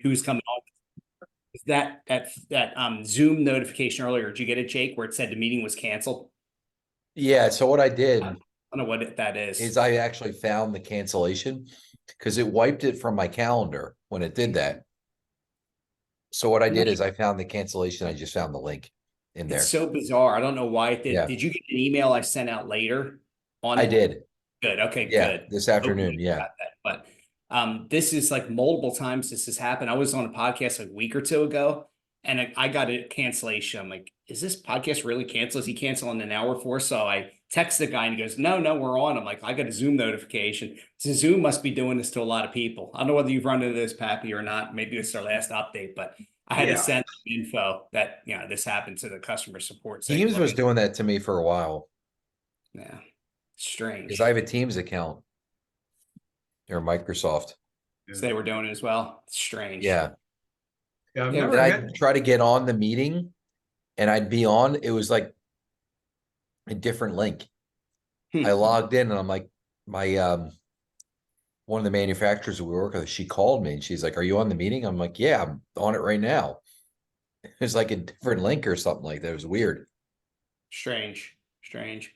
who's coming on. That Zoom notification earlier, did you get it, Jake, where it said the meeting was canceled? Yeah, so what I I did don't know what that is. is I actually found the cancellation because it wiped it from my calendar when it did that. So what I did is I found the cancellation. I just found the link in It's there. so bizarre. I don't know why it did. Yeah, Did you get an email I sent out later on I it? did. Good. Okay, Yeah, good. this Hopefully afternoon. you Yeah. got that. But this is like multiple times this has happened. I was on a podcast like a week or two ago, and I got a cancellation. I'm like, is this podcast really canceled? Is he canceling an hour for us? So I text the guy and he goes, no, no, we're on. I'm like, I got a Zoom notification. So Zoom must be doing this to a lot of people. I don't know whether you've run into this, Pappy, or not. Maybe it's their last update, but I had to Yeah. send info that this happened to the customer support saying, Teams look, was doing that to me for a while yeah, because I strange. have a Teams account or Microsoft. So they were doing it as well. Strange. Yeah. Yeah, I've Yeah, And never had. I'd try to get on the meeting and I'd be on. It was like a different link. I hmm. logged in and I'm like, my one of the manufacturers we work with, she called me and she's like, "Are you on the meeting?" I'm like, "Yeah, I'm on it right now." It's like a different link or something like that. It was weird. Strange, strange.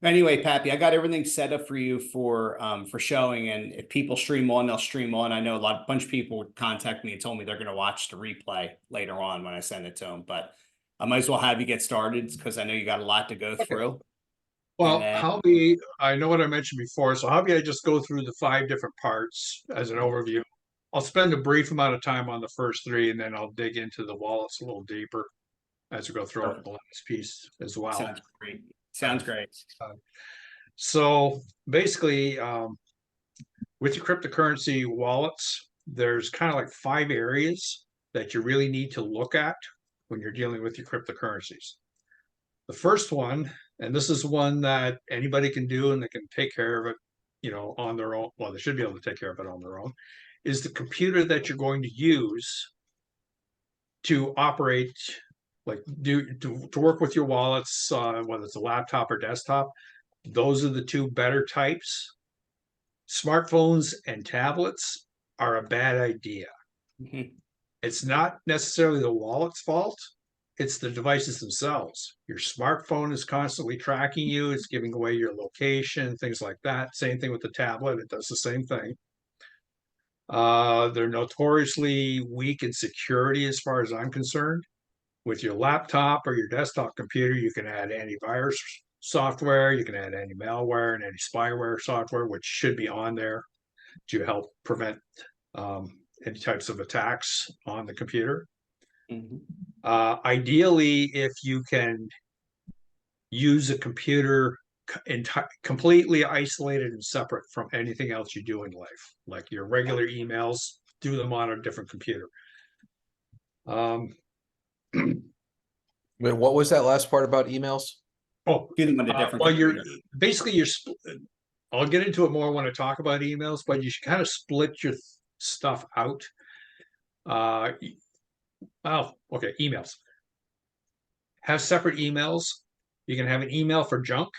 Anyway, Pappy, I got everything set up for you for showing, and if people stream on, they'll stream on. I know a bunch of people would contact me and told me they're going to watch the replay later on when I send it to them. But I might as well have you get started because I know you got a lot to go Okay. through. And Well, then, I know what I mentioned before, so how about I just go through the five different parts as an overview? I'll spend a brief amount of time on the first three, and then I'll dig into the wallets a little deeper as we go through perfect. the last piece as well. Sounds great. Uh, Sounds great. uh, so basically, with your cryptocurrency wallets, there's kind of like five areas that you really need to look at when you're dealing with your cryptocurrencies. The first one, and this is one that anybody can do and they can take care of it, on their own. Well, they should be able to take care of it on their own, is the computer that you're going to use to operate, like to work with your wallets, whether it's a laptop or desktop. Those are the two better types. Smartphones and tablets are a bad idea. Mhm. It's not necessarily the wallet's fault. It's the devices themselves. Your smartphone is constantly tracking you. It's giving away your location, things like that. Same thing with the tablet. It does the same thing. They're notoriously weak in security as far as I'm concerned. With your laptop or your desktop computer, you can add antivirus software, you can add anti-malware and anti-spyware software, which should be on there to help prevent any types of attacks on the computer. Mhm. Ideally, if you can use a computer completely isolated and separate from anything else you do in life, like your regular emails, do them on a different computer. Um, Wait, what was that last part about emails? oh, Do them on a different well, you're computer. basically you're. I'll get into it more when I talk about emails, but you should kind of split your stuff out. Uh, oh, okay, emails. Have separate emails. You can have an email for junk.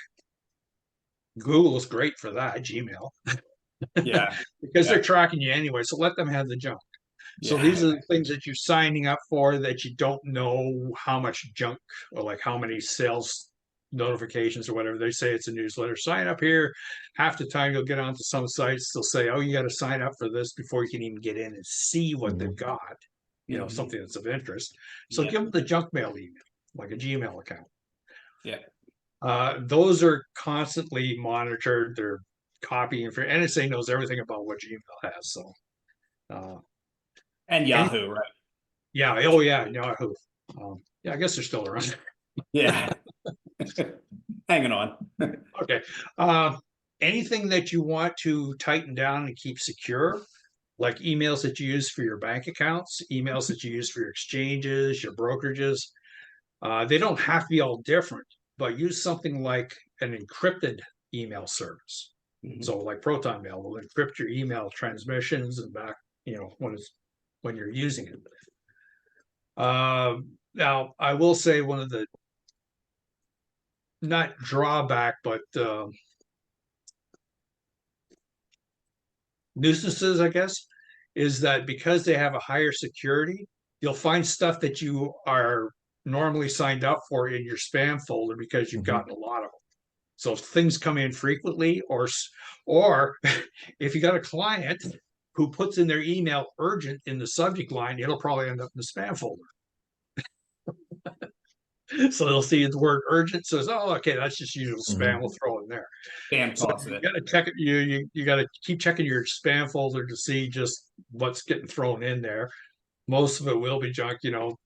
Google is great for that, Gmail, Yeah. because Yeah. they're tracking you anyway. So let them have the junk. So Yeah. these are the things that you're signing up for that you don't know how much junk or like how many sales notifications or whatever. They say it's a newsletter. Sign up here. Half the time you'll get onto some sites, they'll say, oh, you got to sign up for this before you can even get in and see what they've Mhm. got, Mhm. something that's of interest. So Yeah. give them the junk mail email, like a Gmail account. Yeah. Those are constantly monitored. They're copying for NSA knows everything about what Gmail has. So uh, And any Yahoo, right? yeah, oh yeah, Yahoo. Yeah, I guess they're still around. Yeah. Hanging on. Okay. Uh, Anything that you want to tighten down and keep secure, like emails that you use for your bank accounts, emails that you use for your exchanges, your brokerages, they don't have to be all different, but use something like an encrypted email service. Mhm. So, like Proton Mail will encrypt your email transmissions and back, when you're using it. Now, I will say one of the not drawback, but nuisances, I guess, is that because they have a higher security, you'll find stuff that you are normally signed up for in your spam folder because you've Mhm. gotten a lot of them. So if things come in frequently, or if you got a client who puts in their email urgent in the subject line, it'll probably end up in the spam folder. So they'll see the word urgent, says, "Oh, okay, that's just usual spam. Mhm. We'll throw it in there." Spam So toss you it. got to check it. You got to keep checking your spam folder to see just what's getting thrown in there. Most of it will be junk.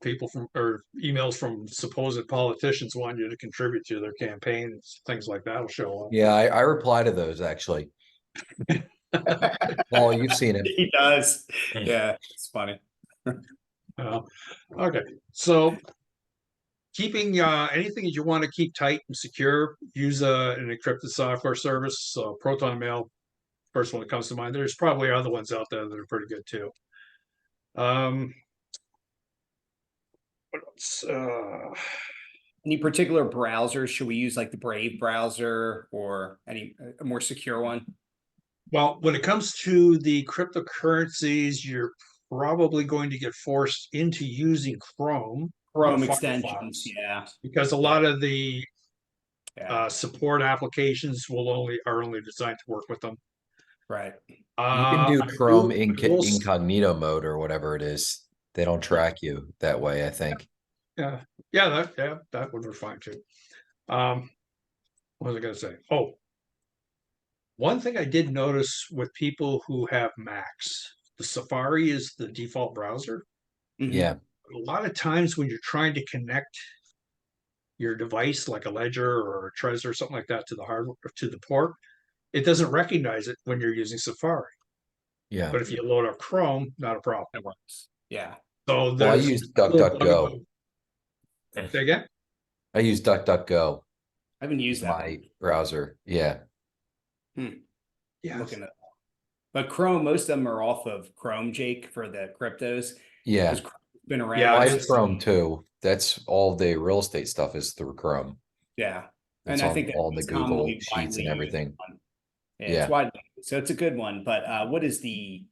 People from or emails from supposed politicians want you to contribute to their campaigns, things like that will show Yeah, I reply to those actually. Paul, you've seen it. He does. Yeah, it's funny. up. Okay, so keeping anything that you want to keep tight and secure, use an encrypted software service. So Proton Mail, first one that comes to mind. There's probably other ones out there that are pretty good too. Um, what else? Any particular browsers? Should we use like the Brave browser or any a more secure one? Well, when it comes to the cryptocurrencies, you're probably going to get forced into using Chrome or Chrome extensions. Firefox Yeah. because a Yeah. lot of the Yeah. support applications are only designed to work with them. Right. You can Uh, do I Chrome do, I will, incognito mode or whatever it is. They don't track you that way, I think. yeah, that would be fine too. What was I gonna say? Oh, one thing I did notice with people who have Macs, the Safari is the default browser. Mhm. Yeah. A lot of times when you're trying to connect your device, like a Ledger or a Trezor or something like that, to the hardware to the port, it doesn't recognize it when you're using Safari. Yeah. But if you load up Chrome, not a problem. That works. Yeah. So Well, I there's use a little bug DuckDuckGo. about. Say again? I use DuckDuckGo I haven't as used that my one. browser. Yeah. I'm Yeah. looking at, but Chrome, most of them are off of Chrome, Jake, for the cryptos Yeah. because Chrome's been Yeah, Well, around I it's have Chrome too. That's all the real estate stuff is through Chrome. yeah, and It's I on think that's all the most Google commonly Sheets widely and used everything. one. Yeah, it's Yeah. widely used. So it's a good one. But what is the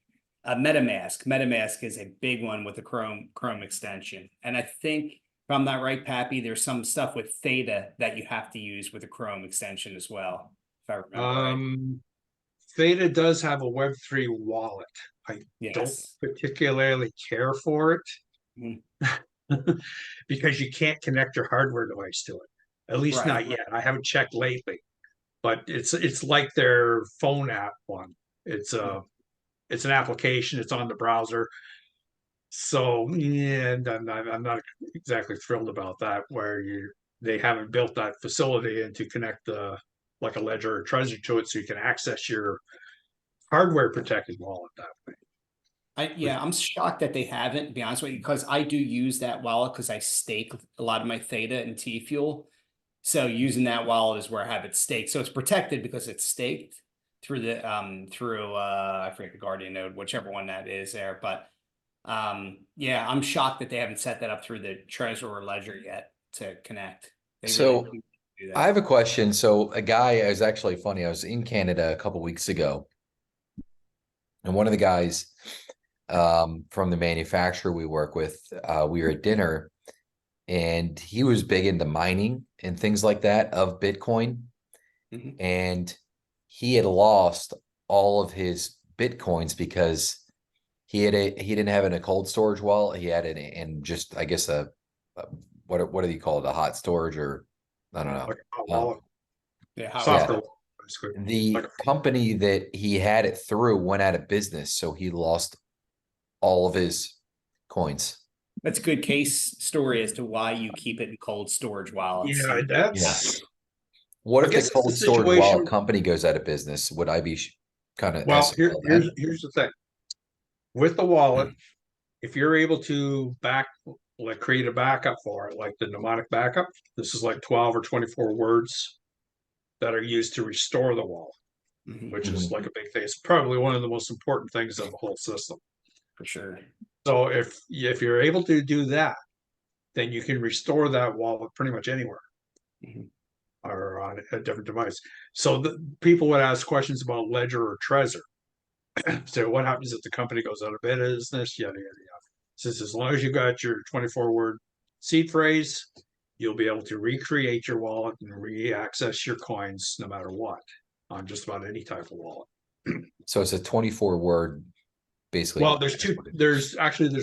MetaMask? MetaMask is a big one with the Chrome extension, and I think if I'm not right, Pappy, there's some stuff with Theta that you have to use with the Chrome extension as well, if I remember right. Theta does have a Web3 wallet. I don't Yes. particularly care for it Mhm. because you can't connect your hardware device to it. At least Right. not yet. I haven't checked lately, but it's like their phone app one. It's an application. It's on the browser. So yeah, I'm not exactly thrilled about that. Where they haven't built that facility and to connect like a Ledger or Trezor to it, so you can access your hardware protected wallet that way. Yeah, I'm shocked that they haven't, to be honest with you, because I do use that wallet because I stake a lot of my Theta and T Fuel. So using that wallet is where I have it staked. So it's protected because it's staked through I forget the Guardian node, whichever one that is there. But yeah, I'm shocked that they haven't set that up through the Trezor or Ledger yet to connect. They really So do I have that. a question. So a guy is actually funny. I was in Canada a couple weeks ago, and one of the guys from the manufacturer we work with, we were at dinner, and he was big into mining and things like that of Bitcoin. Mhm. And he had lost all of his Bitcoins because he didn't have it in a cold storage wallet. He had it in just, I guess, a what do you call it? A hot storage, or I don't know. Like a hot Um, wallet, Yeah, how yeah. softer wallet, basically. Like The company that he had it through went out of business, so he lost all of his coins. that's a good case story as to why you keep it in cold storage wallets. yeah, Yeah. that's What I if the guess it's the cold storage wallet situation. company goes out of business? Would I be kind of Well, SOL then? here's the thing with the wallet. If you're able to like create a backup for it, like the mnemonic backup, this is like 12 or 24 words that are used to restore the wallet, Mhm. which is Mhm. like a big thing. It's probably one of the most important things of the whole system. For sure. So if you're able to do that, then you can restore that wallet pretty much anywhere Mhm. or on a different device. So people would ask questions about Ledger or Trezor. So what happens if the company goes out of business? Yada, yada, yada. Since as long as you got your 24-word seed phrase, you'll be able to recreate your wallet and re-access your coins no matter what on just about any type of wallet. So it's a 24 word, basically. Well, there's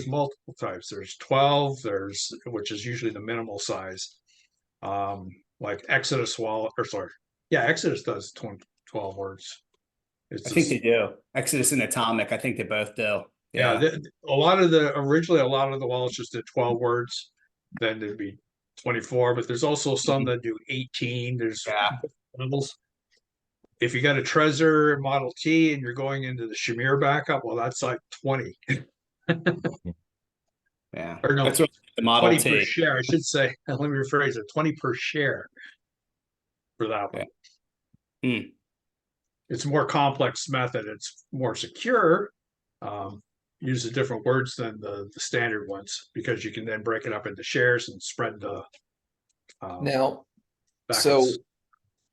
multiple types. There's 12, which is usually the minimal size. Like Exodus wallet, or sorry, yeah, Exodus does 12 words. I It's think they just, do. Exodus and Atomic. I think they both do. yeah, Yeah. originally a lot of the wallets just did 12 words, then there'd be 24, but there's also some that do 18. There's Yeah. levels. If you got a Trezor Model T and you're going into the Shamir backup, well, that's like 20. Yeah. Or no, That's what the Model 20 per T. share, I should say. Let me rephrase it, 20 per share for that Yeah. one. Hmm. It's a more complex method. It's more secure. Uses different words than the standard ones because you can then break it up into shares and spread the Now, packets. so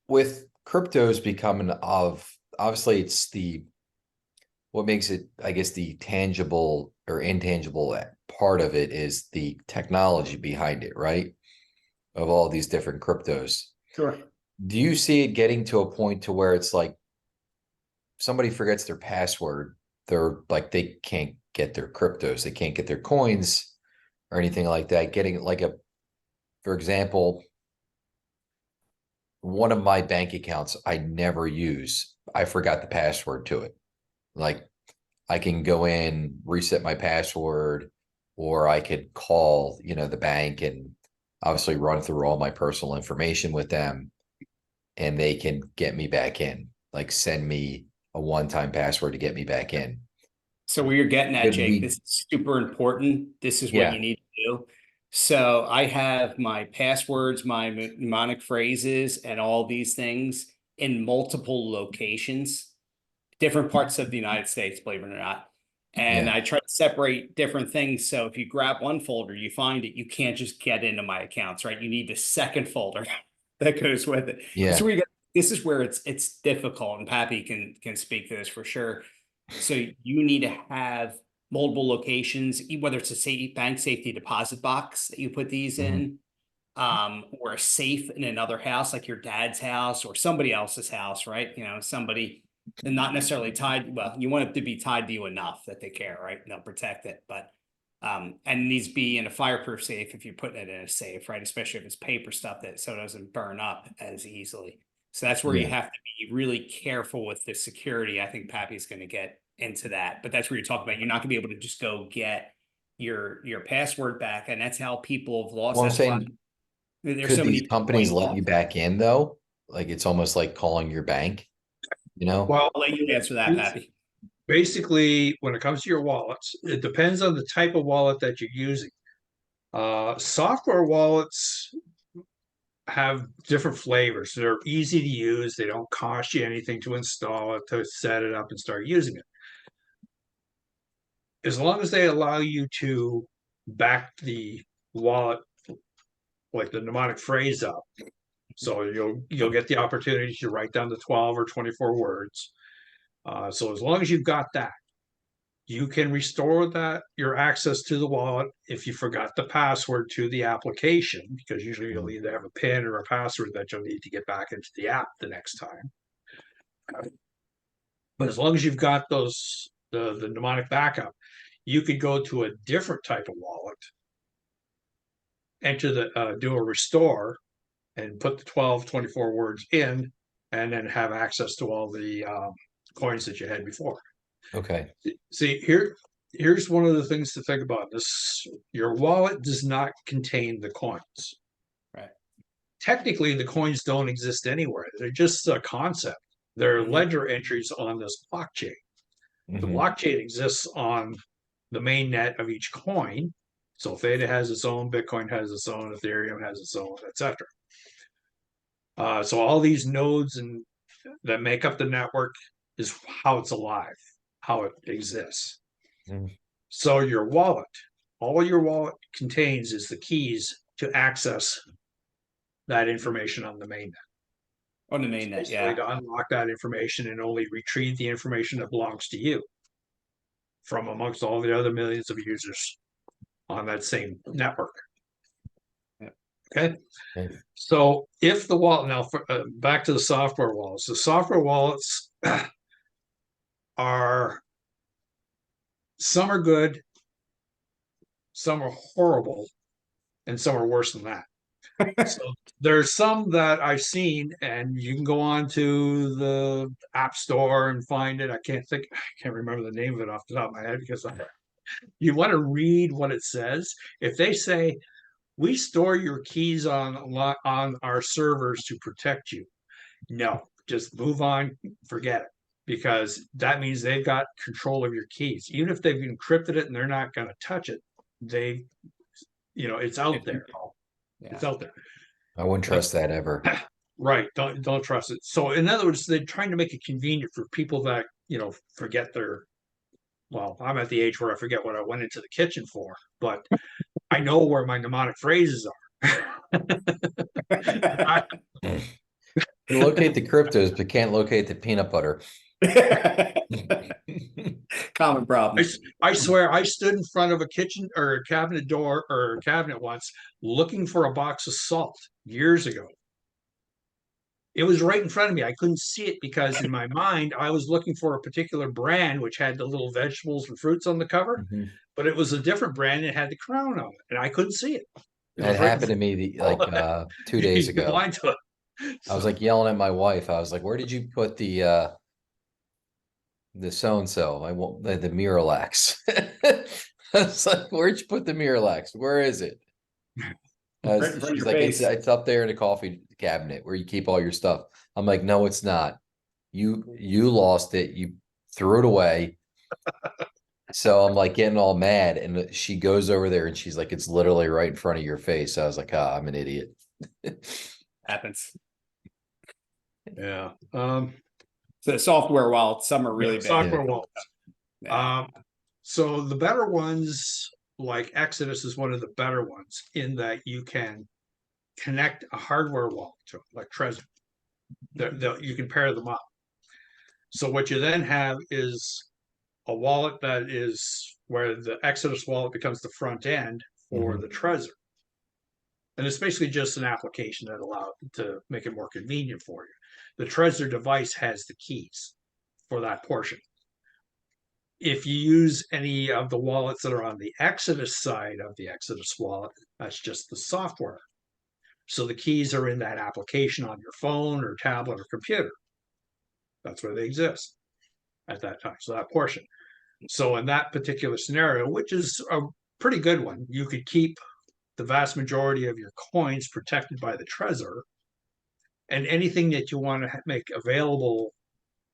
with cryptos becoming obviously it's what makes it, I guess, the tangible or intangible part of it is the technology behind it, right? Of all these different cryptos. Sure. Do you see it getting to a point to where it's like somebody forgets their password, they're like they can't get their cryptos, they can't get their coins or anything like that? Getting like for example, one of my bank accounts I never use, I forgot the password to it. Like I can go in, reset my password, or I could call, the bank and obviously run through all my personal information with them and they can get me back in, like send me a one-time password to get me back in. So where you're getting at, Could Jake, we, this is super important. This is what yeah. you need to do. So I have my passwords, my mnemonic phrases, and all these things in multiple locations, different parts of the United States, believe it or not. And Yeah. I try to separate different things. So if you grab one folder, you find it, you can't just get into my accounts, right? You need the second folder that goes with it. Yeah. This is where it's difficult, and Pappy can speak to this for sure. So you need to have multiple locations, whether it's a bank safety deposit box that you put these Mhm. in, or a safe in another house, like your dad's house or somebody else's house, right? Somebody and not necessarily tied. Well, you want it to be tied to you enough that they care, right? And they'll protect it. But and it needs to be in a fireproof safe if you're putting it in a safe, right? Especially if it's paper stuff that so it doesn't burn up as easily. So that's where you Yeah. have to be really careful with the security. I think Pappy's going to get into that, but that's where you're talking about. You're not going to be able to just go get your password back, and that's how people have lost. Well, I'm That's why saying, there's could so these many companies coin let you vaults. back in though? Like it's almost like calling your bank, you know? Well, I'll let you answer that, Pappy. basically, when it comes to your wallets, it depends on the type of wallet that you're using. Software wallets have different flavors. They're easy to use. They don't cost you anything to install it, to set it up and start using it. As long as they allow you to back the wallet, like the mnemonic phrase up, so you'll get the opportunity to write down the 12 or 24 words. So as long as you've got that, you can restore that your access to the wallet if you forgot the password to the application, because usually you'll Mhm. either have a PIN or a password that you'll need to get back into the app the next time. But as long as you've got the mnemonic backup, you could go to a different type of wallet, enter do a restore, and put the 12, 24 words in, and then have access to all the coins that you had before. Okay. See, here's one of the things to think about. Your wallet does not contain the coins. Right. Technically, the coins don't exist anywhere. They're just a concept. They're Mhm. ledger entries on this blockchain. The Mhm. blockchain exists on the main net of each coin. So Theta has its own, Bitcoin has its own, Ethereum has its own, etc. So all these nodes and that make up the network is how it's alive, how it exists. Mhm. So all your wallet contains is the keys to access that information on the mainnet. On the mainnet, Basically yeah. to unlock that information and only retrieve the information that belongs to you from amongst all the other millions of users on that same network. Yep. Okay. Okay. So if the wallet now back to the software wallets, the software wallets are some are good, some are horrible, and some are worse than that. So there's some that I've seen, and you can go on to the App Store and find it. I can't remember the name of it off the top of my head because you want to read what it says. If they say we store your keys on our servers to protect you, no, just move on, forget it, because that means they've got control of your keys. Even if they've encrypted it and they're not going to touch it, they, it's out there. It's Yeah. out there. I wouldn't trust that ever. Right. Don't trust it. So in other words, they're trying to make it convenient for people that, forget their, well, I'm at the age where I forget what I went into the kitchen for, but I know where my mnemonic phrases are. You locate the cryptos, but can't locate the peanut butter. Common problem. I swear I stood in front of a kitchen or a cabinet door or a cabinet once looking for a box of salt years ago. It was right in front of me. I couldn't see it because in my mind I was looking for a particular brand which had the little vegetables and fruits on the cover, Mhm. but it was a different brand that had the crown on it, and I couldn't see it. It That was right in happened to me front of me. 2 days You'd be ago. blind to it. I was So, like yelling at my wife. I was like, "Where did you put the so and so? I want the Miralax." I was like, "Where'd you put the Miralax? Where is it?" Right in front of She's your like, face. it's up there in the coffee cabinet where you keep all your stuff. I'm like, "No, it's not. You lost it. You threw it away." So I'm like getting all mad, and she goes over there and she's like, "It's literally right in front of your face." I was like, "Ah, I'm an idiot." Happens. yeah. So the software, while some are really Yeah, bad. software wallets. Yeah. So the better ones, like Exodus, is one of the better ones in that you can connect a hardware wallet to it, like Trezor. You can pair them up. So what you then have is a wallet that is where the Exodus wallet becomes the front end for Mhm. the Trezor. And it's basically just an application that allows to make it more convenient for you. The Trezor device has the keys for that portion. If you use any of the wallets that are on the Exodus side of the Exodus wallet, that's just the software. So the keys are in that application on your phone or tablet or computer. That's where they exist at that time. So that portion. So in that particular scenario, which is a pretty good one, you could keep the vast majority of your coins protected by the Trezor, and anything that you want to make available,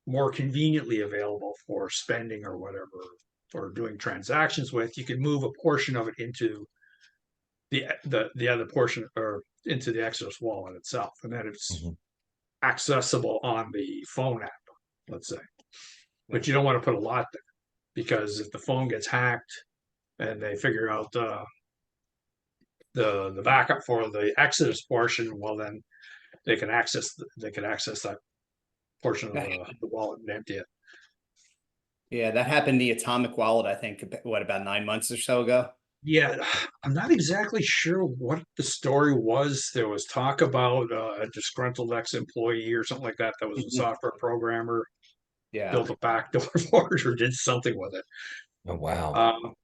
more conveniently available for spending or whatever, or doing transactions with, you can move a portion of it into the other portion or into the Exodus wallet itself, and then it's Mhm. accessible on the phone app, let's say. But you don't want to put a lot there because if the phone gets hacked and they figure out the backup for the Exodus portion, well then they can access that portion of the wallet and empty it. Yeah, that happened the Atomic Wallet, I think, what, about 9 months or so ago? Yeah, I'm not exactly sure what the story was. There was talk about a disgruntled ex-employee or something like that that was a Mhm. software programmer, Yeah. built a backdoor for it or did something with it. Oh wow.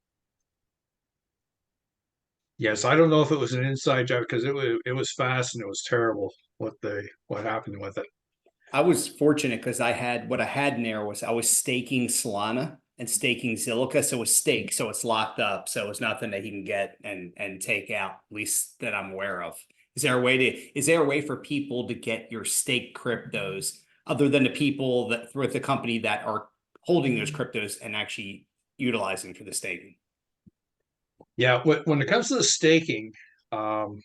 Yes, I don't know if it was an inside job because it was fast and it was terrible what happened with it. I was fortunate because what I had in there was I was staking Solana and staking Zilliqa. So it was staked, so it's locked up. So it's nothing that he can get and take out, at least that I'm aware of. Is there a way for people to get your staked cryptos other than the people that with the company that are holding those cryptos and actually utilizing for the staking? Yeah, when it comes to the staking, um,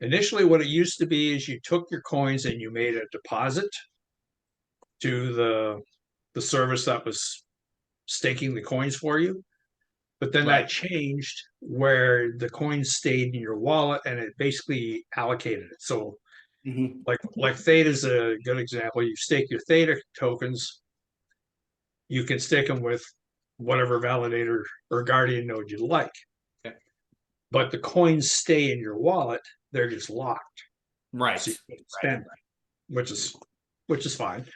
initially what it used to be is you took your coins and you made a deposit to the service that was staking the coins for you. But then that Right. changed where the coins stayed in your wallet and it basically allocated it. So Mhm. Like Theta is a good example. You stake your Theta tokens, you can stake them with whatever validator or guardian node you like. Okay. But the coins stay in your wallet, they're just locked. So you Right. can't Right. spend them, which is fine.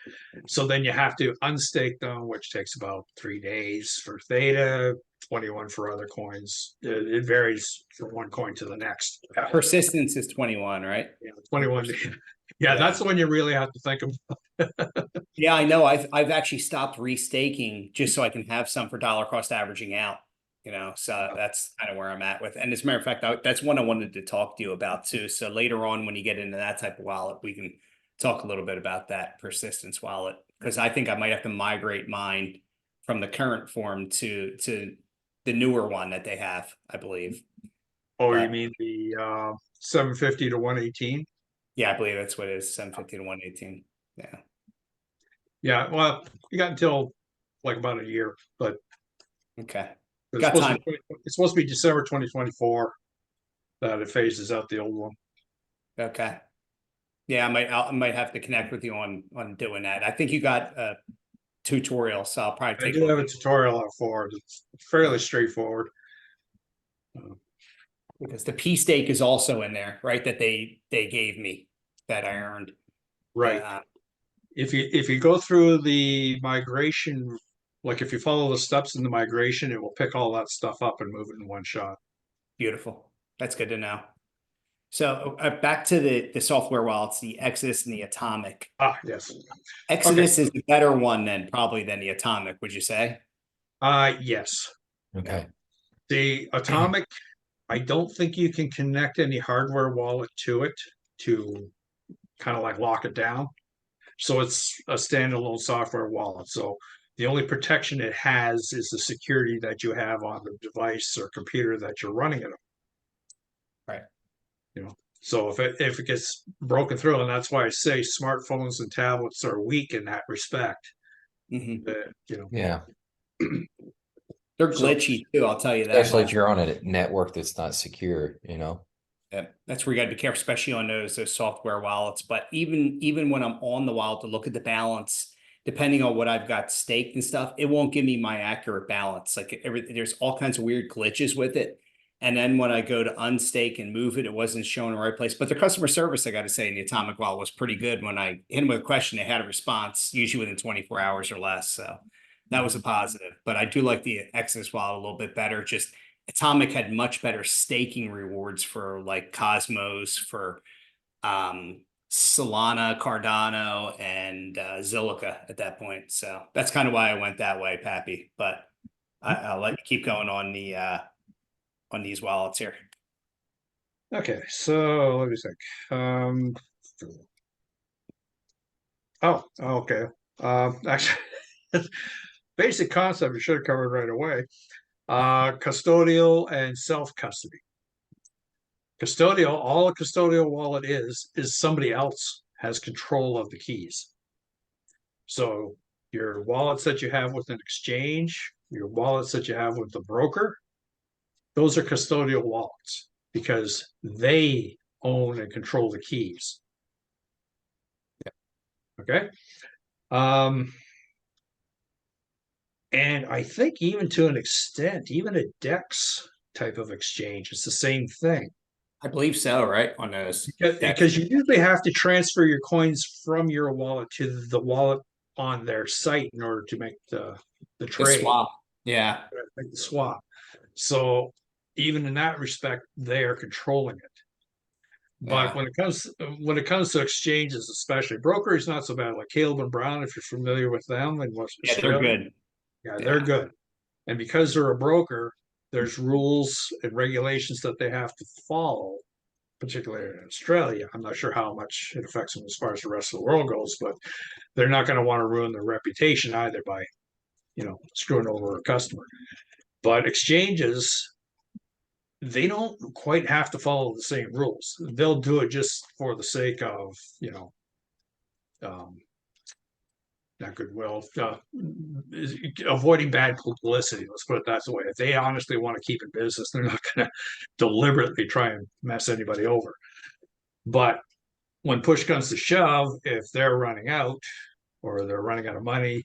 So then you have to unstake them, which takes about 3 days for Theta, 21 for other coins. It varies from one coin to the next. Persistence is 21, right? Yeah, 21. Yeah, that's the one you really have to think of. Yeah, I know. I've actually stopped restaking just so I can have some for dollar cost averaging out. So that's kind of where I'm at with. And as a matter of fact, that's one I wanted to talk to you about too. So later on, when you get into that type of wallet, we can talk a little bit about that persistence wallet, because I think I might have to migrate mine from the current form to the newer one that they have, I believe. Oh, you But mean the 750 to 118? yeah, I believe that's what it is, 750 to 118. Yeah. Yeah, well, you got until like about a year, but Okay. it's Got supposed to time. be it's supposed to be December 2024 that it phases out the old one. Okay. Yeah, I might have to connect with you on doing that. I think you got a tutorial, so I'll probably I take a do look have a tutorial out for it. It's fairly straightforward. because the P stake is also in there, right? That they gave me that I earned. Right. If you go through the migration, like if you follow the steps in the migration, it will pick all that stuff up and move it in one shot. Beautiful. That's good to know. So back to the software wallets, the Exodus and the Atomic. Ah, yes. Okay. Exodus is the better one than the Atomic, would you say? Yes. Okay. The Atomic, I don't think you can connect any hardware wallet to it to kind of like lock it down. So it's a standalone software wallet. So the only protection it has is the security that you have on the device or computer that you're running it on. Right. So if it gets broken through, and that's why I say smartphones and tablets are weak in that respect. Mhm. Yeah. They're So glitchy too, I'll tell you that Especially if much. you're on a network that's not secure. Yeah, that's where you got to be careful, especially on those software wallets. But even when I'm on the wallet to look at the balance, depending on what I've got staked and stuff, it won't give me my accurate balance. Like there's all kinds of weird glitches with it. And then when I go to unstake and move it, it wasn't showing the right place. But the customer service, I got to say, in the Atomic wallet was pretty good. When I hit them with a question, they had a response, usually within 24 hours or less. So that was a positive. But I do like the Exodus wallet a little bit better. Just Atomic had much better staking rewards for like Cosmos, for Solana, Cardano, and Zilliqa at that point. So that's kind of why I went that way, Pappy. But I'll let you keep going on these wallets here. okay, so let me think. Okay. Actually, basic concept we should have covered right away. Custodial and self-custody. Custodial, all a custodial wallet is somebody else has control of the keys. So your wallets that you have with an exchange, your wallets that you have with the broker, those are custodial wallets because they own and control the keys. Okay. And I think even to an extent, even a DEX type of exchange, it's the same thing. I believe so, right? On those Because you usually have to transfer your coins from your wallet to the wallet on their site in order to make the trade, swap. Yeah. make the swap. So even in that respect, they are controlling it. But Yeah. when it comes to exchanges, especially broker is not so bad. Like Caleb and Brown, if you're familiar with them in West Yeah, they're Australia, good. yeah, they're Yeah. good. And because they're a broker, there's rules and regulations that they have to follow, particularly in Australia. I'm not sure how much it affects them as far as the rest of the world goes, but they're not going to want to ruin their reputation either by, screwing over a customer. But exchanges, they don't quite have to follow the same rules. They'll do it just for the sake of, um, not goodwill, avoiding bad publicity. Let's put it that way. If they honestly want to keep in business, they're not going to deliberately try and mess anybody over. But when push comes to shove, if they're running out or they're running out of money,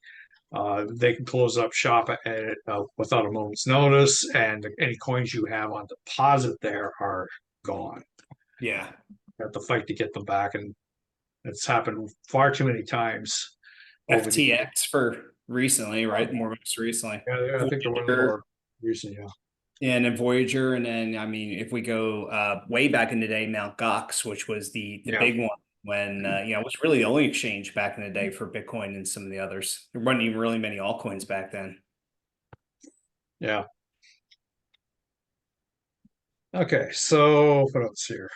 they can close up shop at without a moment's notice, and any coins you have on deposit there are gone. Yeah. You have to fight to get them back, and it's happened far too many times over the years. FTX for recently, right? More most recently. Yeah, I think they're one of the Voyager, more recent. Yeah, and then Voyager, and then I mean, if we go way back in the day, Mount Gox, which was the yeah, big one when it was really the only exchange back in the day for Bitcoin and some of the others. There wasn't even really many altcoins back then. yeah. Okay, so what else here?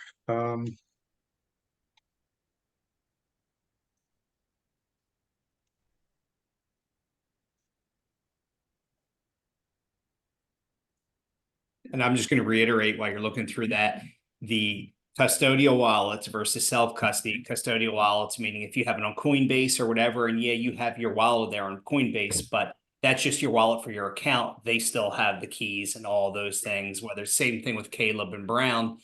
And I'm just going to reiterate while you're looking through that, the custodial wallets versus self-custody. Custodial wallets, meaning if you have it on Coinbase or whatever, and yeah, you have your wallet there on Coinbase, but that's just your wallet for your account. They still have the keys and all those things, whether same thing with Caleb and Brown.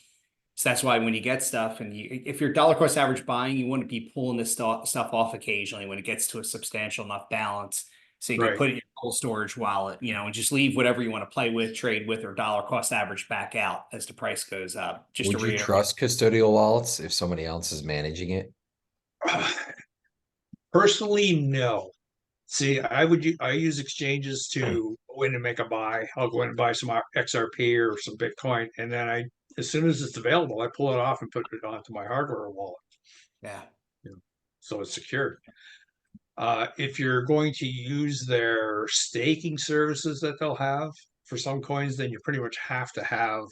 So that's why when you get stuff and if you're dollar cost average buying, you want to be pulling this stuff off occasionally when it gets to a substantial enough balance. So you can Right. put it in your cold storage wallet, and just leave whatever you want to play with, trade with, or dollar cost average back out as the price goes up. Just to Would you reiterate. trust custodial wallets if somebody else is managing it? Personally, no. See, I use exchanges to go in and make a buy. I'll go in and buy some XRP or some Bitcoin, and then as soon as it's available, I pull it off and put it onto my hardware wallet. Yeah. So it's secured. If you're going to use their staking services that they'll have for some coins, then you pretty much have to have,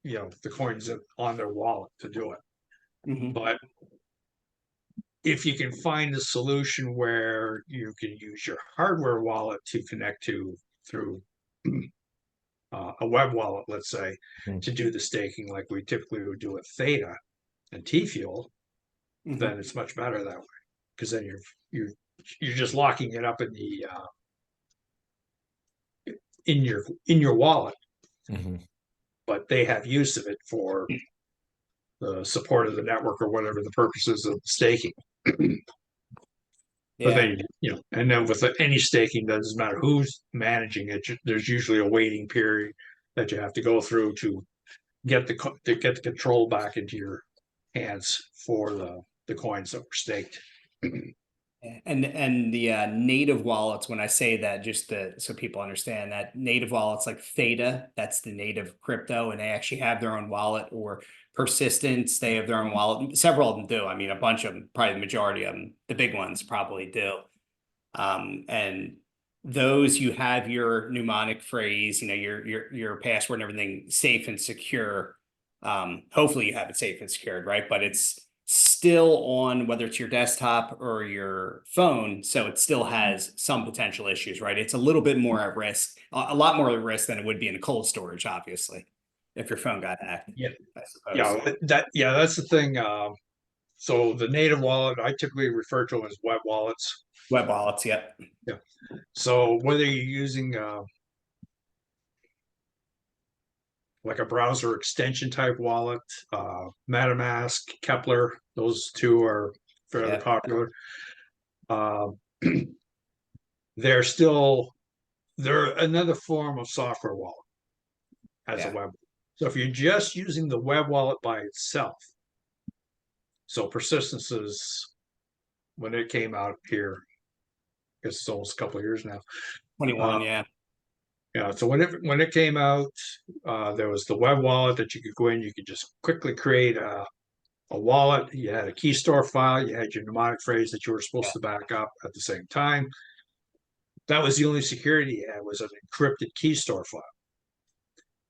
the coins on their wallet to do it. Mhm. But if you can find a solution where you can use your hardware wallet to connect to through a web wallet, let's say, Hmm. to do the staking like we typically would do at Theta and T Fuel, Mhm. then it's much better that way because then you're just locking it up in the in your wallet, Mhm. but they have use of it for the support of the network or whatever the purposes of staking. But Yeah. then, and then with any staking, doesn't matter who's managing it. There's usually a waiting period that you have to go through to get the control back into your hands for the coins that were staked. And the native wallets, when I say that, so people understand that native wallets like Theta, that's the native crypto, and they actually have their own wallet, or Persistence, they have their own wallet. Several of them do. I mean, a bunch of them, probably the majority of them, the big ones probably do. And those you have your mnemonic phrase, your password and everything safe and secure. Hopefully you have it safe and secured, right? But it's still on whether it's your desktop or your phone, so it still has some potential issues, right? It's a little bit more at risk, a lot more at risk than it would be in a cold storage, obviously, if your phone got hacked. Yeah, I suppose. that's the thing. So the native wallet, I typically refer to them as web wallets. Web wallets, yep. Yeah. So whether you're using like a browser extension type wallet, MetaMask, Kepler, those two are fairly Yep. popular. Uh, they're another form of software wallet as a Yeah. web. So if you're just using the web wallet by itself, so Persistences, when it came out here, I guess it's almost a couple of years now. 21, yeah. Yeah, so when it came out, there was the web wallet that you could go in. You could just quickly create a wallet. You had a key store file. You had your mnemonic phrase that you were supposed to back up at the same time. That was the only security you had, was an encrypted key store file.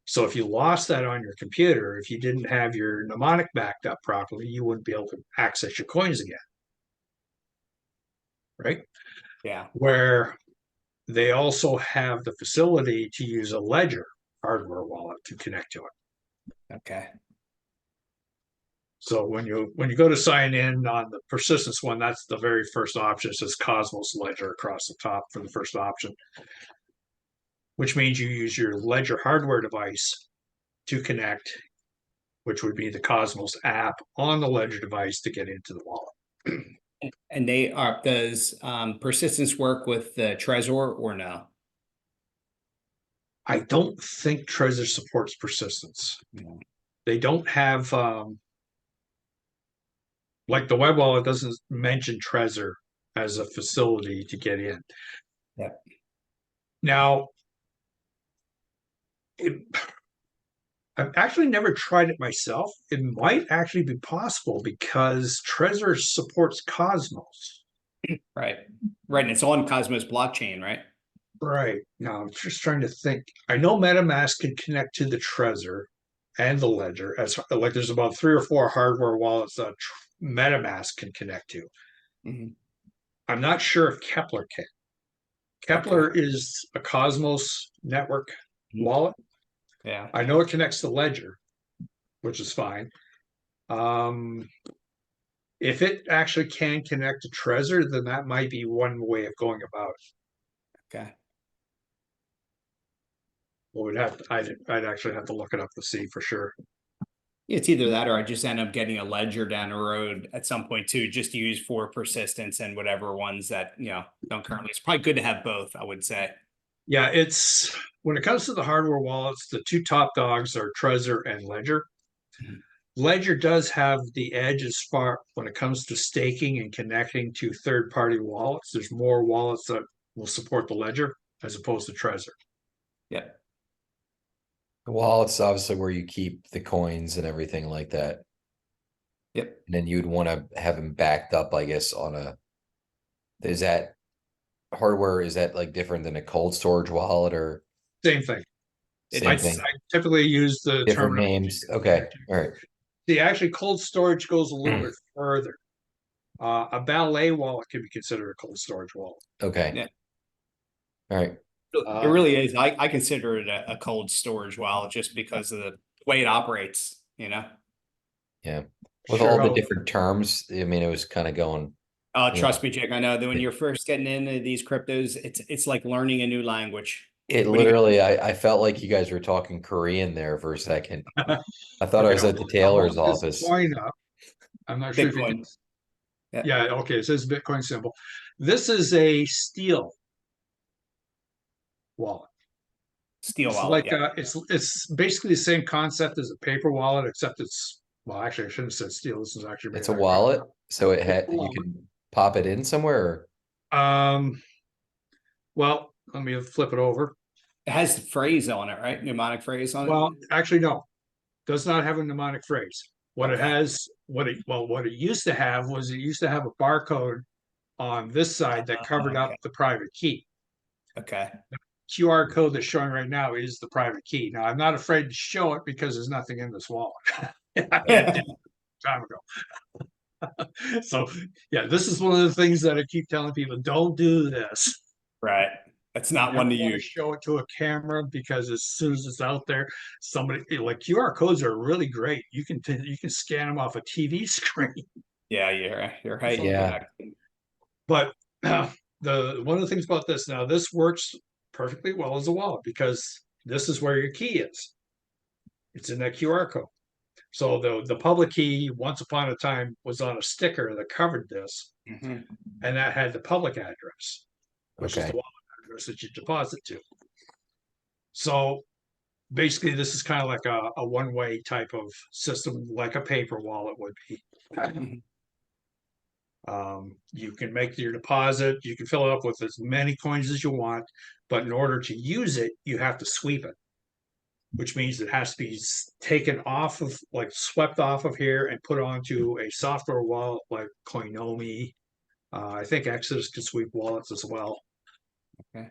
So if you lost that on your computer, if you didn't have your mnemonic backed up properly, you wouldn't be able to access your coins again. Right? Yeah. Where they also have the facility to use a ledger hardware wallet to connect to it. Okay. So when you go to sign in on the Persistence one, that's the very first option. It says Cosmos Ledger across the top for the first option, which means you use your Ledger hardware device to connect which would be the Cosmos app on the Ledger device to get into the wallet. And does persistence work with the Trezor or no? I don't think Trezor supports persistence. No. They don't have like the web wallet doesn't mention Trezor as a facility to get in. Yeah. Now, I've actually never tried it myself. It might actually be possible because Trezor supports Cosmos. Right. Right. And it's on Cosmos blockchain, right? Right. Now, I'm just trying to think. I know MetaMask can connect to the Trezor and the Ledger. As like, there's about 3 or 4 hardware wallets that MetaMask can connect to. Mhm. I'm not sure if Kepler can. Kepler is a Cosmos network wallet. Yeah. I know it connects to Ledger, which is fine. If it actually can connect to Trezor, then that might be one way of going about it. Okay. Well, I'd actually have to look it up to see for sure. It's either that or I just end up getting a ledger down the road at some point too, just to use for persistence and whatever ones that, don't currently. It's probably good to have both, I would say. Yeah, it's when it comes to the hardware wallets, the two top dogs are Trezor and Ledger. Mhm. Ledger does have the edge as far when it comes to staking and connecting to third-party wallets. There's more wallets that will support the Ledger as opposed to Trezor. Yep. The wallet's obviously where you keep the coins and everything like that. Yep. And then you'd want to have them backed up, I guess, on is that hardware, is that like different than a cold storage wallet or Same thing. same thing? I typically use the Different terminology. names. Okay. All right. See, actually, cold storage goes a little bit further. A ballet wallet can be considered a cold storage wallet. Okay. Yeah. All right. It really is. I consider it a cold storage wallet just because of the way it operates, Yeah. With Sure, all the how- different terms, I mean, it was kind of going. Trust me, Jake. I know that when you're first getting into these cryptos, it's like learning a new language. It What do you- literally, I felt like you guys were talking Korean there for a second. I thought I Okay, was at the tailor's I'll look office. this coin up. I'm not sure if you can. Bitcoin. Yeah. Yeah, okay, it says Bitcoin symbol. This is a steel wallet. Steel It's wallet. like Yeah. it's basically the same concept as a paper wallet, except it's well, actually, I shouldn't have said steel. This is actually It's a wallet, so it had you can pop it in somewhere. Well, let me flip it over. It has the phrase on it, right? Mnemonic phrase on it. Well, actually, no, does not have a mnemonic phrase. What it Okay. has, what it used to have was it used to have a barcode on this side that covered up Okay. the private key. Okay. QR code that's showing right now is the private key. Now, I'm not afraid to show it because there's nothing in this wallet. I did it a time ago. So, yeah, this is one of the things that I keep telling people: don't do this. Right. That's not one to use. Show it to a camera because as soon as it's out there, somebody like QR codes are really great. You can scan them off a TV screen. Yeah, you're right. Yeah. But the one of the things about this now, this works perfectly well as a wallet because this is where your key is. It's in that QR code. So the public key once upon a time was on a sticker that covered this, Mhm. and that had the public address, which is Okay. the wallet address that you deposit to. So basically, this is kind of like a one-way type of system, like a paper wallet would be. Mhm. You can make your deposit, you can fill it up with as many coins as you want, but in order to use it, you have to sweep it, which means it has to be taken off of, like swept off of here and put onto a software wallet like Coinomi. I think Exodus can sweep wallets as well. Okay.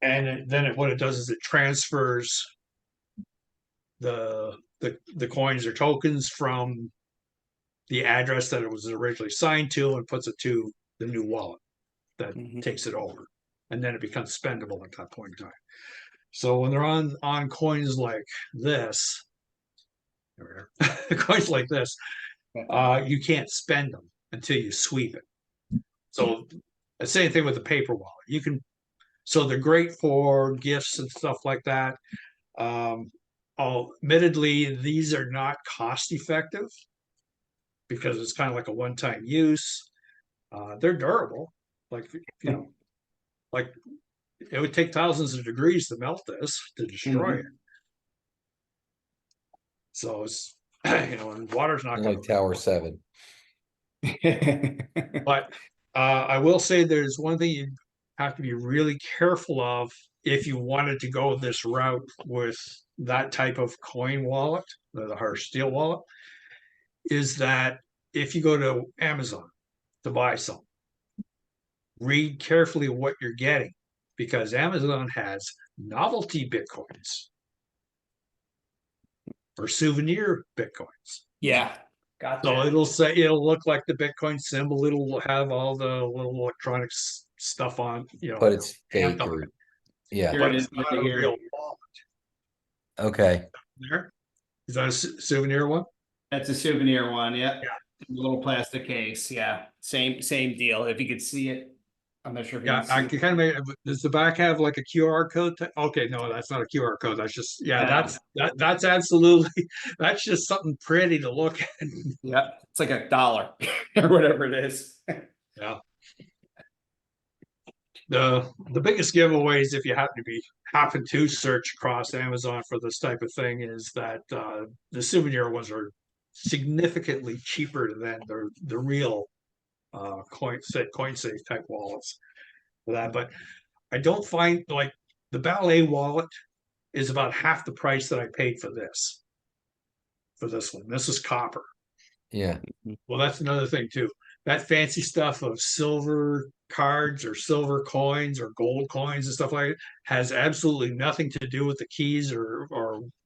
And then what it does is it transfers the coins or tokens from the address that it was originally signed to and puts it to the new wallet that Mhm. takes it over, and then it becomes spendable at that point in time. So when they're on coins like this, coins like this, you can't spend them until you sweep it. So the same thing with the paper wallet. You can, so they're great for gifts and stuff like that. admittedly, these are not cost effective because it's kind of like a one-time use. They're durable, like like it would take thousands of degrees to melt this to destroy it. So it's and water's not going Like Tower 7. But I will say there's one thing you have to be really careful of if you wanted to go this route with that type of coin wallet, the harsh steel wallet, is that if you go to Amazon to buy some, read carefully what you're getting because Amazon has novelty Bitcoins or souvenir Bitcoins. Yeah, got So that. it'll look like the Bitcoin symbol. It'll have all the little electronics stuff on, But it's stamped fake on or it, yeah. Here but it it's is not right a here. real wallet. Okay. There, is that a souvenir one? That's a souvenir one. Yeah. Yeah. A little plastic case. Yeah. Same deal. If you could see it. I'm not sure if you Yeah, can I see can kind of make it. Does the back have like a QR code? Okay, no, that's not a QR code. That's just it. that's absolutely that's just something pretty to look at. Yeah. It's like $1 or whatever it is. Yeah. The biggest giveaways, if you happen to search across Amazon for this type of thing, is that the souvenir ones are significantly cheaper than the real coin safe type wallets for that. But I don't find like the Ballet wallet is about half the price that I paid for this one. This is copper. Yeah. Well, that's another thing too. That fancy stuff of silver cards or silver coins or gold coins and stuff like it has absolutely nothing to do with the keys or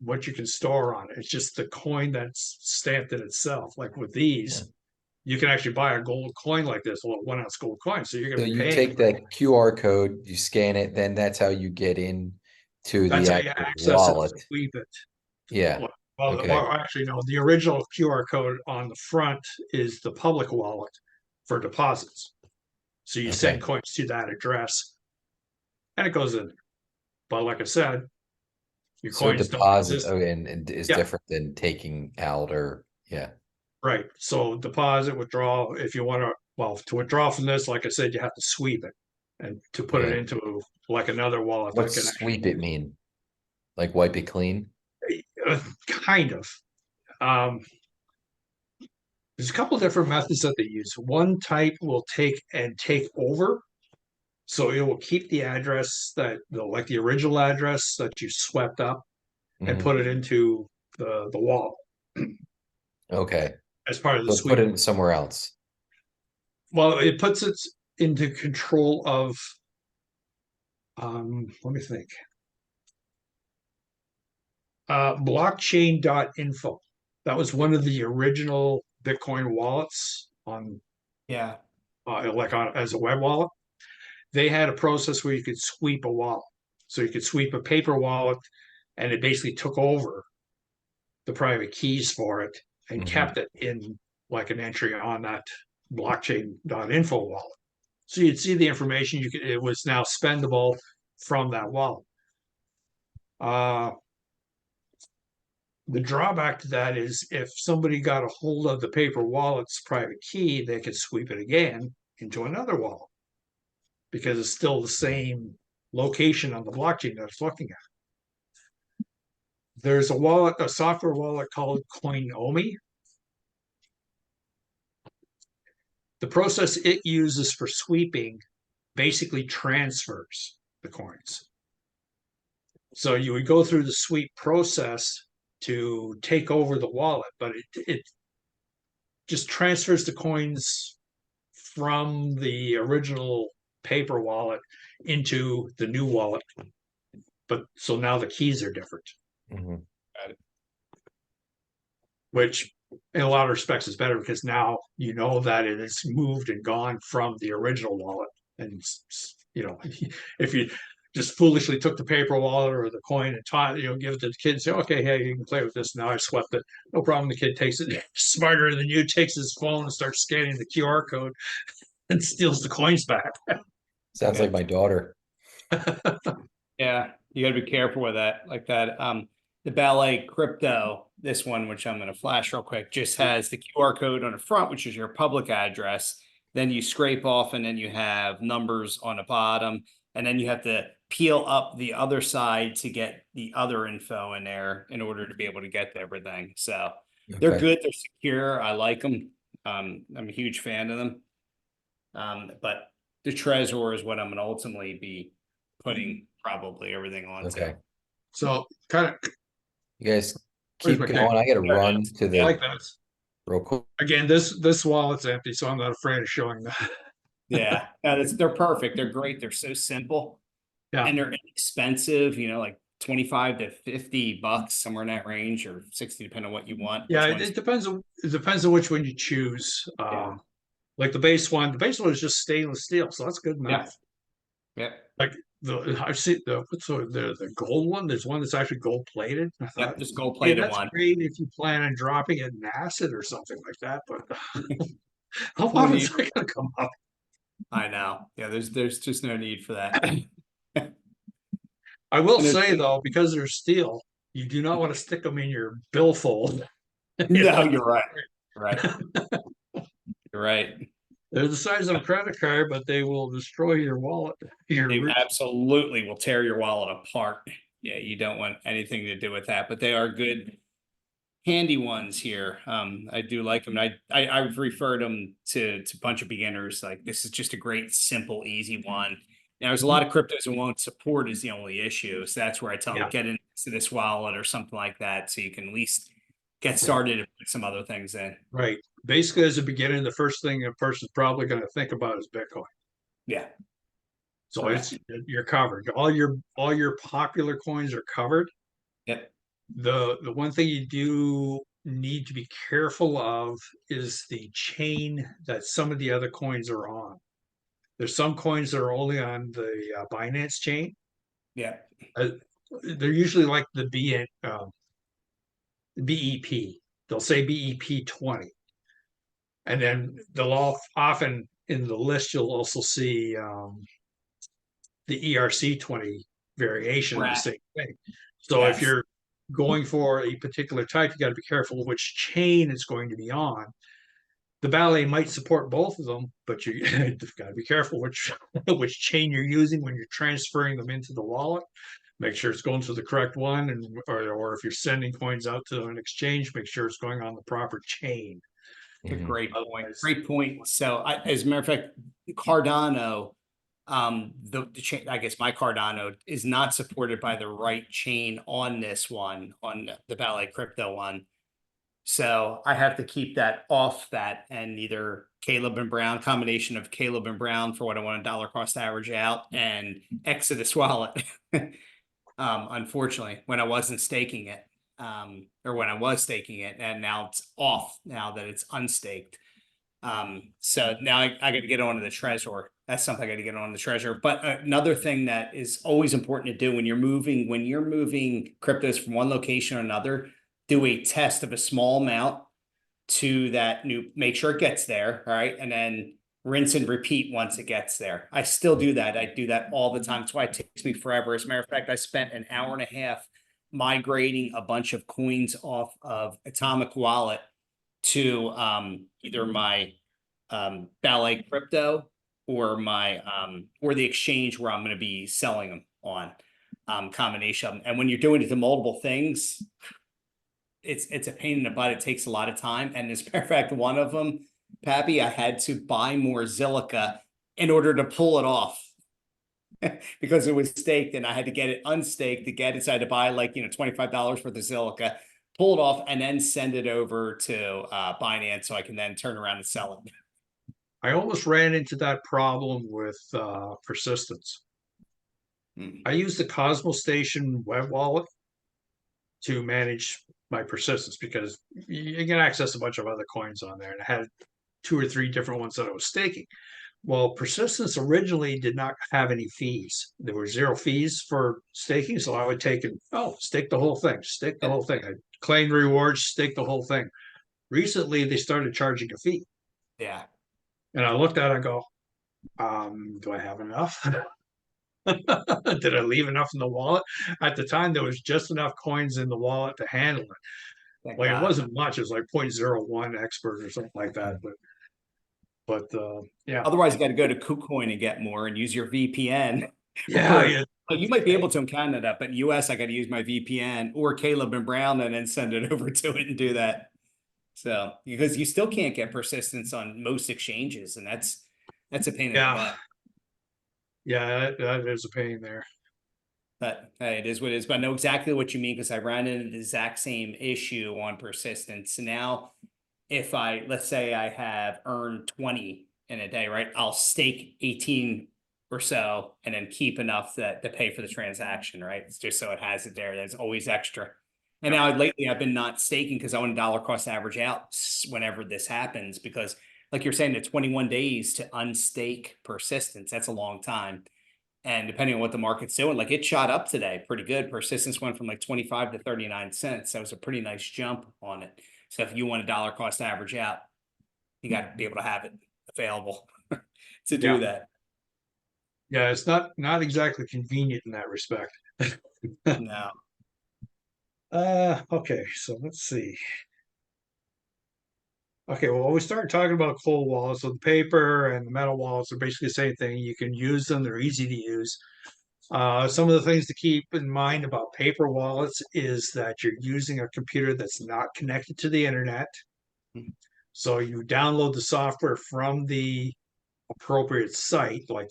what you can store on it. It's just the coin that's stamped in itself. Like with these, Yeah. you can actually buy a gold coin like this, a little 1 ounce gold coin. So you're So going to be you paying. take that QR code, you scan it, then that's how you get in to That's the how you actual access it, wallet. sweep it. Yeah. Okay. Well, actually, no. The original QR code on the front is the public wallet for deposits. So you Okay. send coins to that address, and it goes in. But like I said, your So coins don't deposit, exist. oh, and is Yeah, different than taking out or yeah. right. So deposit, withdrawal. If you want to, well, to withdraw from this, like I said, you have to sweep it, and to put it Okay. into like another wallet that What's can sweep it mean? Like wipe it clean? kind of. Um, there's a couple different methods that they use. One type will take over. So it will keep the address like the original address that you swept up and Mhm. put it into the wall Okay. as part of the But put sweep. it somewhere else. Well, it puts it into control of let me think. Blockchain.info. That was one of the original Bitcoin wallets on Yeah. as a web wallet. They had a process where you could sweep a wallet. So you could sweep a paper wallet and it basically took over the private keys for it and Mhm. kept it in like an entry on that blockchain.info wallet. So you'd see the information it was now spendable from that wallet. The drawback to that is if somebody got a hold of the paper wallet's private key, they could sweep it again into another wallet because it's still the same location on the blockchain that it's looking at. There's a software wallet called Coinomi. The process it uses for sweeping basically transfers the coins. So you would go through the sweep process to take over the wallet, but it just transfers the coins from the original paper wallet into the new wallet. But so now the keys are different, Mhm. which in a lot of respects is better because now you know that it is moved and gone from the original wallet. And if you just foolishly took the paper wallet or the coin and give it to the kid and say, okay, hey, you can play with this. Now I swept it. No problem. The kid takes it smarter than you, takes his phone and starts scanning the QR code and steals the coins back. Sounds Yeah. like my daughter. Yeah. You got to be careful with that, like that. the Ballet Crypto, this one, which I'm going to flash real quick, just has the QR code on the front, which is your public address. Then you scrape off, and then you have numbers on the bottom, and then you have to peel up the other side to get the other info in there in order to be able to get to everything. So they're Okay. good. They're secure. I like them. I'm a huge fan of them. But the Trezor is what I'm going to ultimately be putting probably everything on Okay. to. So kind of You guys Where's keep my going. I got to There it run is. to I the like that. real quick. Again, this wallet's empty, so I'm not afraid of showing that. Yeah, they're perfect. They're great. They're so simple Yeah. and they're inexpensive, like 25 to 50 bucks, somewhere in that range, or 60, depending on what you want. Yeah, Which it depends on which one you choose. Yeah. Like the base one is just stainless steel, so that's good Yeah. enough. Yep. Like I've seen the gold one. There's one that's actually gold plated. I thought, Yep. This gold hey, plated that's one. great if you plan on dropping it in acid or something like that. But how No often is need. that gonna come up? I know. Yeah, there's just no need for that. I will And there's say though, because they're steel, you do not want to stick them in your billfold. You no, know, you're right. Right. You're right. they're the size of a credit card, but they will destroy your wallet. They absolutely will tear your wallet apart. Yeah, you don't want anything to do with that, but they are good, handy ones here. I do like them. I've referred them to a bunch of beginners. Like, this is just a great, simple, easy one. Now, there's a lot of cryptos that won't support is the only issue. So that's where I tell them, Yeah. get into this wallet or something like that, so you can at least get started and put some other things in. Right. Basically, as a beginner, the first thing a person's probably going to think about is Bitcoin. Yeah. So Correct. you're covered. All your popular coins are covered. Yep. The one thing you do need to be careful of is the chain that some of the other coins are on. There's some coins that are only on the Binance chain. Yeah. They're usually like the BEP. They'll say BEP 20. And then they'll often in the list, you'll also see the ERC 20 variation of the Right. same thing. So if Yes. you're going for a particular type, you got to be careful which chain it's going to be on. The ballet might support both of them, but you've got to be careful which chain you're using when you're transferring them into the wallet. Make sure it's going to the correct one, or if you're sending coins out to an exchange, make sure it's going on the proper chain. A Mhm. great point. Otherwise- Great point. So as a matter of fact, Cardano, the chain, I guess my Cardano is not supported by the right chain on this one, on the Ballet Crypto one. So I have to keep that off that, and either Caleb and Brown, combination of Caleb and Brown for what I want a dollar cost average out, and Exodus wallet. Unfortunately, when I wasn't staking it, or when I was staking it, and now it's off now that it's unstaked. So now I got to get on to the Trezor. That's something I got to get on the Trezor. But another thing that is always important to do when you're moving cryptos from one location or another, do a test of a small amount to that new, make sure it gets there. All right. And then rinse and repeat once it gets there. I still do that. I do that all the time. That's why it takes me forever. As a matter of fact, I spent an hour and a half migrating a bunch of coins off of Atomic Wallet to either my Ballet Crypto or my or the exchange where I'm going to be selling them on, combination of them. And when you're doing it to multiple things, it's a pain in the butt. It takes a lot of time. And as a matter of fact, one of them, Pappy, I had to buy more Zilliqa in order to pull it off. Because it was staked and I had to get it unstaked to get it. So I had to buy like, $25 worth of Zilliqa, pull it off, and then send it over to Binance so I can then turn around and sell it. I almost ran into that problem with persistence. I use the Cosmos Station web wallet to manage my persistence because you can access a bunch of other coins on there, and I had 2 or 3 different ones that I was staking. Well, persistence originally did not have any fees. There were 0 fees for staking, so I would take and stake the whole thing, stake the whole thing. I claim rewards, stake the whole thing. Recently, they started charging a fee, Yeah. and I looked at it and go, do I have enough? Did I leave enough in the wallet? At the time, there was just enough coins in the wallet to handle it. Thank Like it God. wasn't much. It was like 0.01 expert or something like that. But yeah, Otherwise, you got to go to KuCoin and get more and use your VPN. yeah, Or yeah. well, you might be able to in Canada, but in US, I got to use my VPN or Caleb and Brown and then send it over to it and do that. So because you still can't get persistence on most exchanges, and that's a pain in the Yeah, butt. yeah, that is a pain there. But hey, it is what it is. But I know exactly what you mean because I ran into the exact same issue on persistence. Now, if let's say I have earned 20 in a day, right? I'll stake 18 or so and then keep enough that to pay for the transaction, right? It's just so it has it there. There's always extra. And Yeah, now lately I've been not staking because I want to dollar cost average out whenever this happens because like you're saying, the 21 days to unstake persistence, that's a long time. And depending on what the market's doing, like it shot up today pretty good. Persistence went from like 25 to 39 cents. That was a pretty nice jump on it. So if you want a dollar cost average out, you got to be able to have it available to do yeah, that. yeah. It's not exactly convenient in that respect. No. Okay, so let's see. Okay, well, we started talking about cold wallets. So the paper and the metal wallets are basically the same thing. You can use them, they're easy to use. Some of the things to keep in mind about paper wallets is that you're using a computer that's not connected to the internet. So you download the software from the appropriate site, like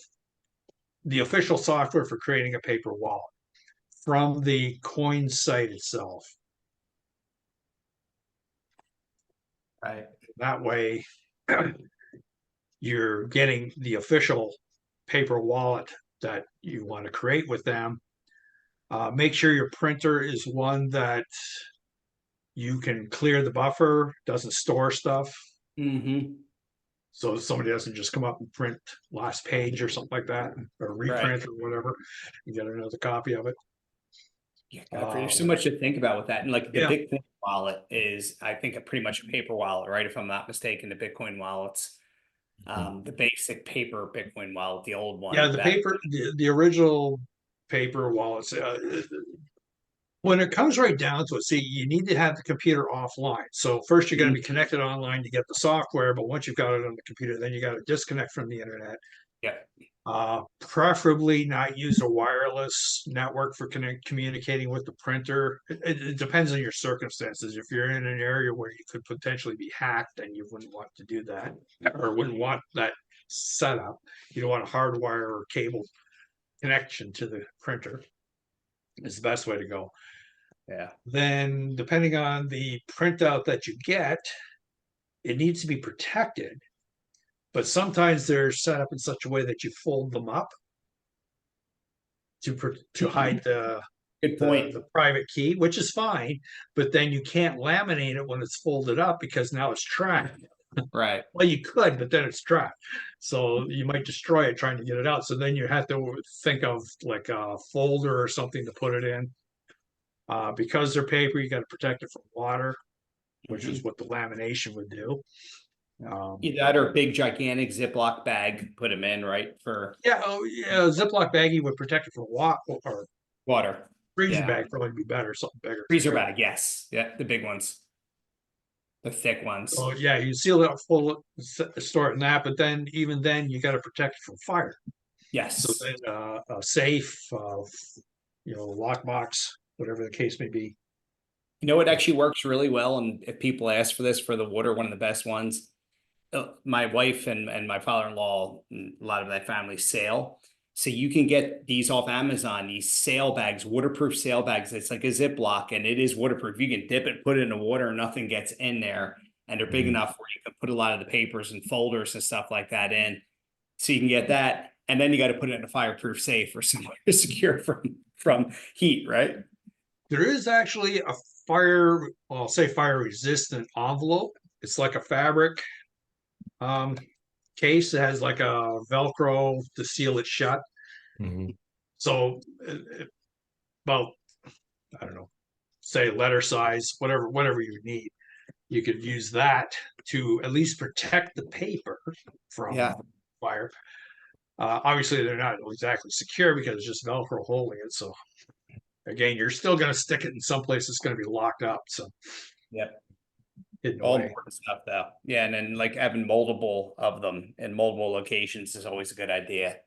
the official software for creating a paper wallet from the coin site itself. Right. That way, you're getting the official paper wallet that you want to create with them. Make sure your printer is one that you can clear the buffer, doesn't store stuff. Mm-hmm. So somebody doesn't just come up and print last page or something like that, or Right. reprint or whatever. You get another copy of it. Yeah, Godfrey, Uh, there's so much to think about with that. And like the yeah, Bitcoin wallet is, I think, a pretty much a paper wallet, right? If I'm not mistaken, the Bitcoin wallets, the basic paper Bitcoin wallet, the old yeah. one The that, paper, the original paper wallets. When it comes right down to it, see, you need to have the computer offline. So first you're going to be connected online to get the software, but once you've got it on the computer, then you got to disconnect from the internet. yeah. Preferably not use a wireless network for communicating with the printer. It depends on your circumstances. If you're in an area where you could potentially be hacked, then you wouldn't want to do that, or wouldn't want that setup. You don't want a hardwire or cable connection to the printer. Is the best way to go. Yeah. Then, depending on the printout that you get, it needs to be protected. But sometimes they're set up in such a way that you fold them up to hide Good the point. private key, which is fine. But then you can't laminate it when it's folded up because now it's trapped. Right. Well, you could, but then it's trapped. So you might destroy it trying to get it out. So then you have to think of like a folder or something to put it in. Because they're paper, you got to protect it from water, which is Mhm. what the lamination would do. Um, Either that or a big gigantic Ziploc bag, put them in, right? For yeah, oh yeah, Ziploc baggie would protect it from water, or water. freezer Yeah. bag probably be better, something bigger. Freezer bag, yes. Yeah, the big ones, the thick ones. So yeah, you seal it up full, store it in that, but then even then you got to protect it from fire. So Yes. then a safe, lockbox, whatever the case may be. You know, it actually works really well. And if people ask for this for the water, one of the best ones, my wife and my father-in-law, and a lot of that family sail. So you can get these off Amazon, these sail bags, waterproof sail bags. It's like a Ziploc and it is waterproof. You can dip it, put it in the water, and nothing gets in there. And they're big Mhm. enough where you can put a lot of the papers and folders and stuff like that in. So you can get that. And then you got to put it in a fireproof safe or somewhere secure from heat, right? There is actually a fire, well, I'll say fire resistant envelope. It's like a fabric case that has like a Velcro to seal it shut. Mhm. So about, I don't know, say letter size, whatever you need. You could use that to at least protect the paper from Yeah. fire. Obviously, they're not exactly secure because it's just Velcro holding it. So again, you're still going to stick it in some place it's going to be locked up. So Yep. hidden All away. important stuff though. Yeah, and then like having multiple of them in multiple locations is always a good idea.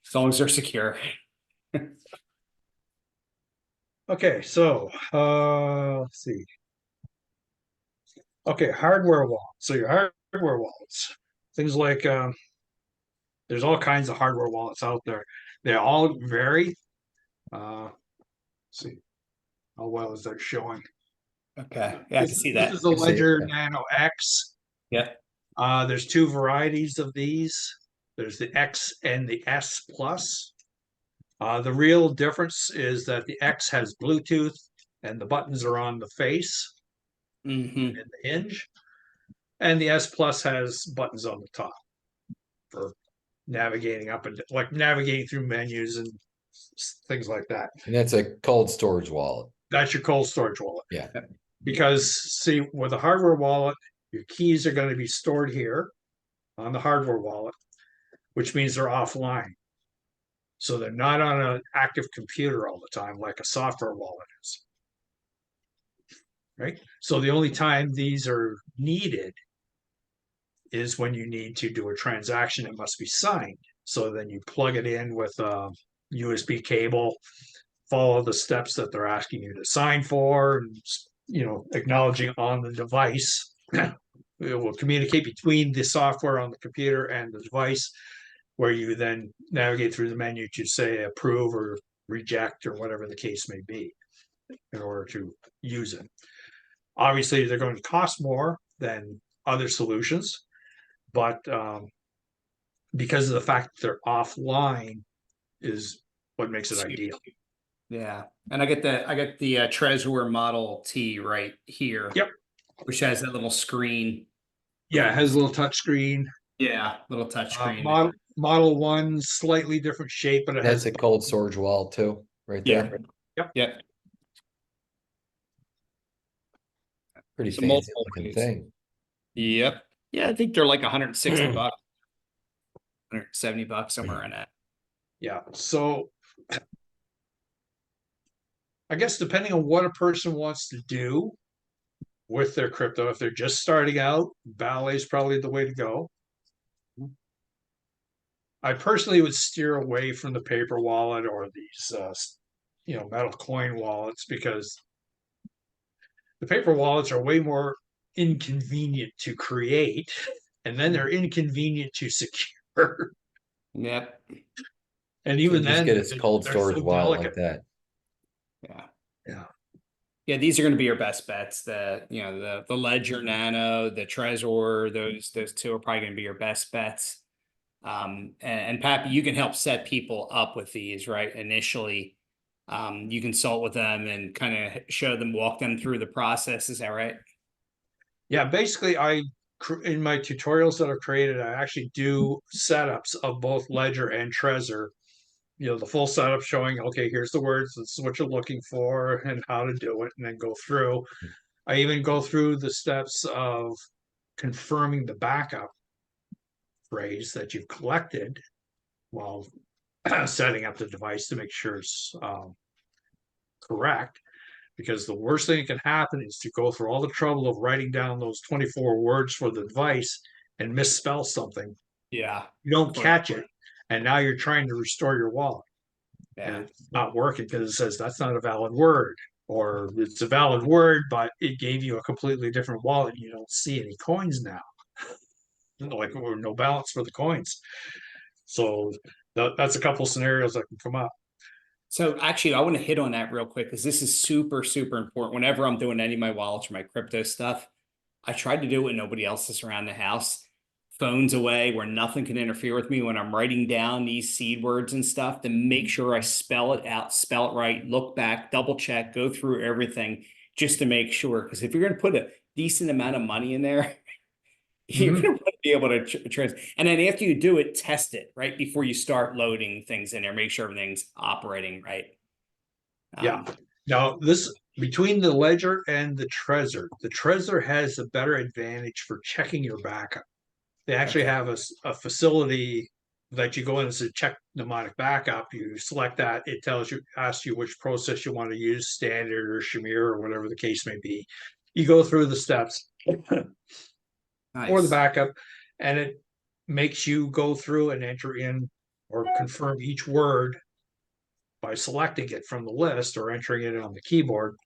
As long as they're secure. Okay, so let's see. Okay, hardware wallet. So your hardware wallets, things like there's all kinds of hardware wallets out there. They all vary. Let's see, how well is that showing? Okay. Yeah, I can see This that. is the I see it, Ledger yeah. Nano X. Yeah. There's two varieties of these. There's the X and the S Plus. The real difference is that the X has Bluetooth and the buttons are on the face Mm-hmm. and the hinge, and the S Plus has buttons on the top for navigating up and like navigating through menus and things like that. And that's a cold storage wallet. That's your cold storage wallet. Yeah. Because see, with a hardware wallet, your keys are going to be stored here on the hardware wallet, which means they're offline. So they're not on an active computer all the time like a software wallet is. Right? So the only time these are needed is when you need to do a transaction that must be signed. So then you plug it in with a USB cable, follow the steps that they're asking you to sign for, and acknowledging on the device. It will communicate between the software on the computer and the device, where you then navigate through the menu to say approve or reject or whatever the case may be in order to use it. Obviously, they're going to cost more than other solutions, but because of the fact that they're offline is what makes it ideal. Yeah. And I get the Trezor Model T right here. Yep. Which has that little screen. Yeah, it has a little touch screen. Yeah, little touch screen. Model 1, slightly different shape, but it That's has a cold storage wallet too, right Yeah. there. Yep. Yep. Pretty So fancy multiple looking ways. thing. Yep. Yeah, I think they're like 160 bucks. 170 bucks, somewhere in that. Yeah. So I guess depending on what a person wants to do with their crypto, if they're just starting out, Ballet is probably the way to go. I personally would steer away from the paper wallet or these, metal coin wallets, because the paper wallets are way more inconvenient to create, and then they're inconvenient to secure. Yep. And So even just then, get a cold they're storage so wallet delicate. like that. Yeah. Yeah. Yeah, these are going to be your best bets. The Ledger Nano, the Trezor, those two are probably going to be your best bets. And Pappy, you can help set people up with these, right? Initially, you consult with them and kind of show them, walk them through the process. Is that right? Yeah, basically, in my tutorials that I've created, I actually do setups of both Ledger and Trezor. The full setup showing, okay, here's the words, this is what you're looking for, and how to do it, and then go through. I even go through the steps of confirming the backup phrase that you've collected while setting up the device to make sure it's correct. Because the worst thing that can happen is to go through all the trouble of writing down those 24 words for the device and misspell something. Yeah. You don't catch it, and now you're trying to restore your wallet. Yeah. And it's not working because it says that's not a valid word, or it's a valid word, but it gave you a completely different wallet. You don't see any coins now, like or no balance for the coins. So that's a couple scenarios that can come up. So actually, I want to hit on that real quick because this is super, super important. Whenever I'm doing any of my wallets or my crypto stuff, I try to do it when nobody else is around the house. Phones away where nothing can interfere with me when I'm writing down these seed words and stuff, to make sure I spell it out, spell it right, look back, double check, go through everything just to make sure. Because if you're going to put a decent amount of money in there, you're going to be able to and then after you do it, test it right before you start loading things in there. Make sure everything's operating right. Yeah. Now this between the Ledger and the Trezor has a better advantage for checking your backup. They actually have a facility that you go in and say check mnemonic backup, you select that, it tells you, asks you which process you want to use, standard or Shamir or whatever the case may be. You go through the steps or the Nice. backup, and it makes you go through and enter in or confirm each word by selecting it from the list or entering it on the keyboard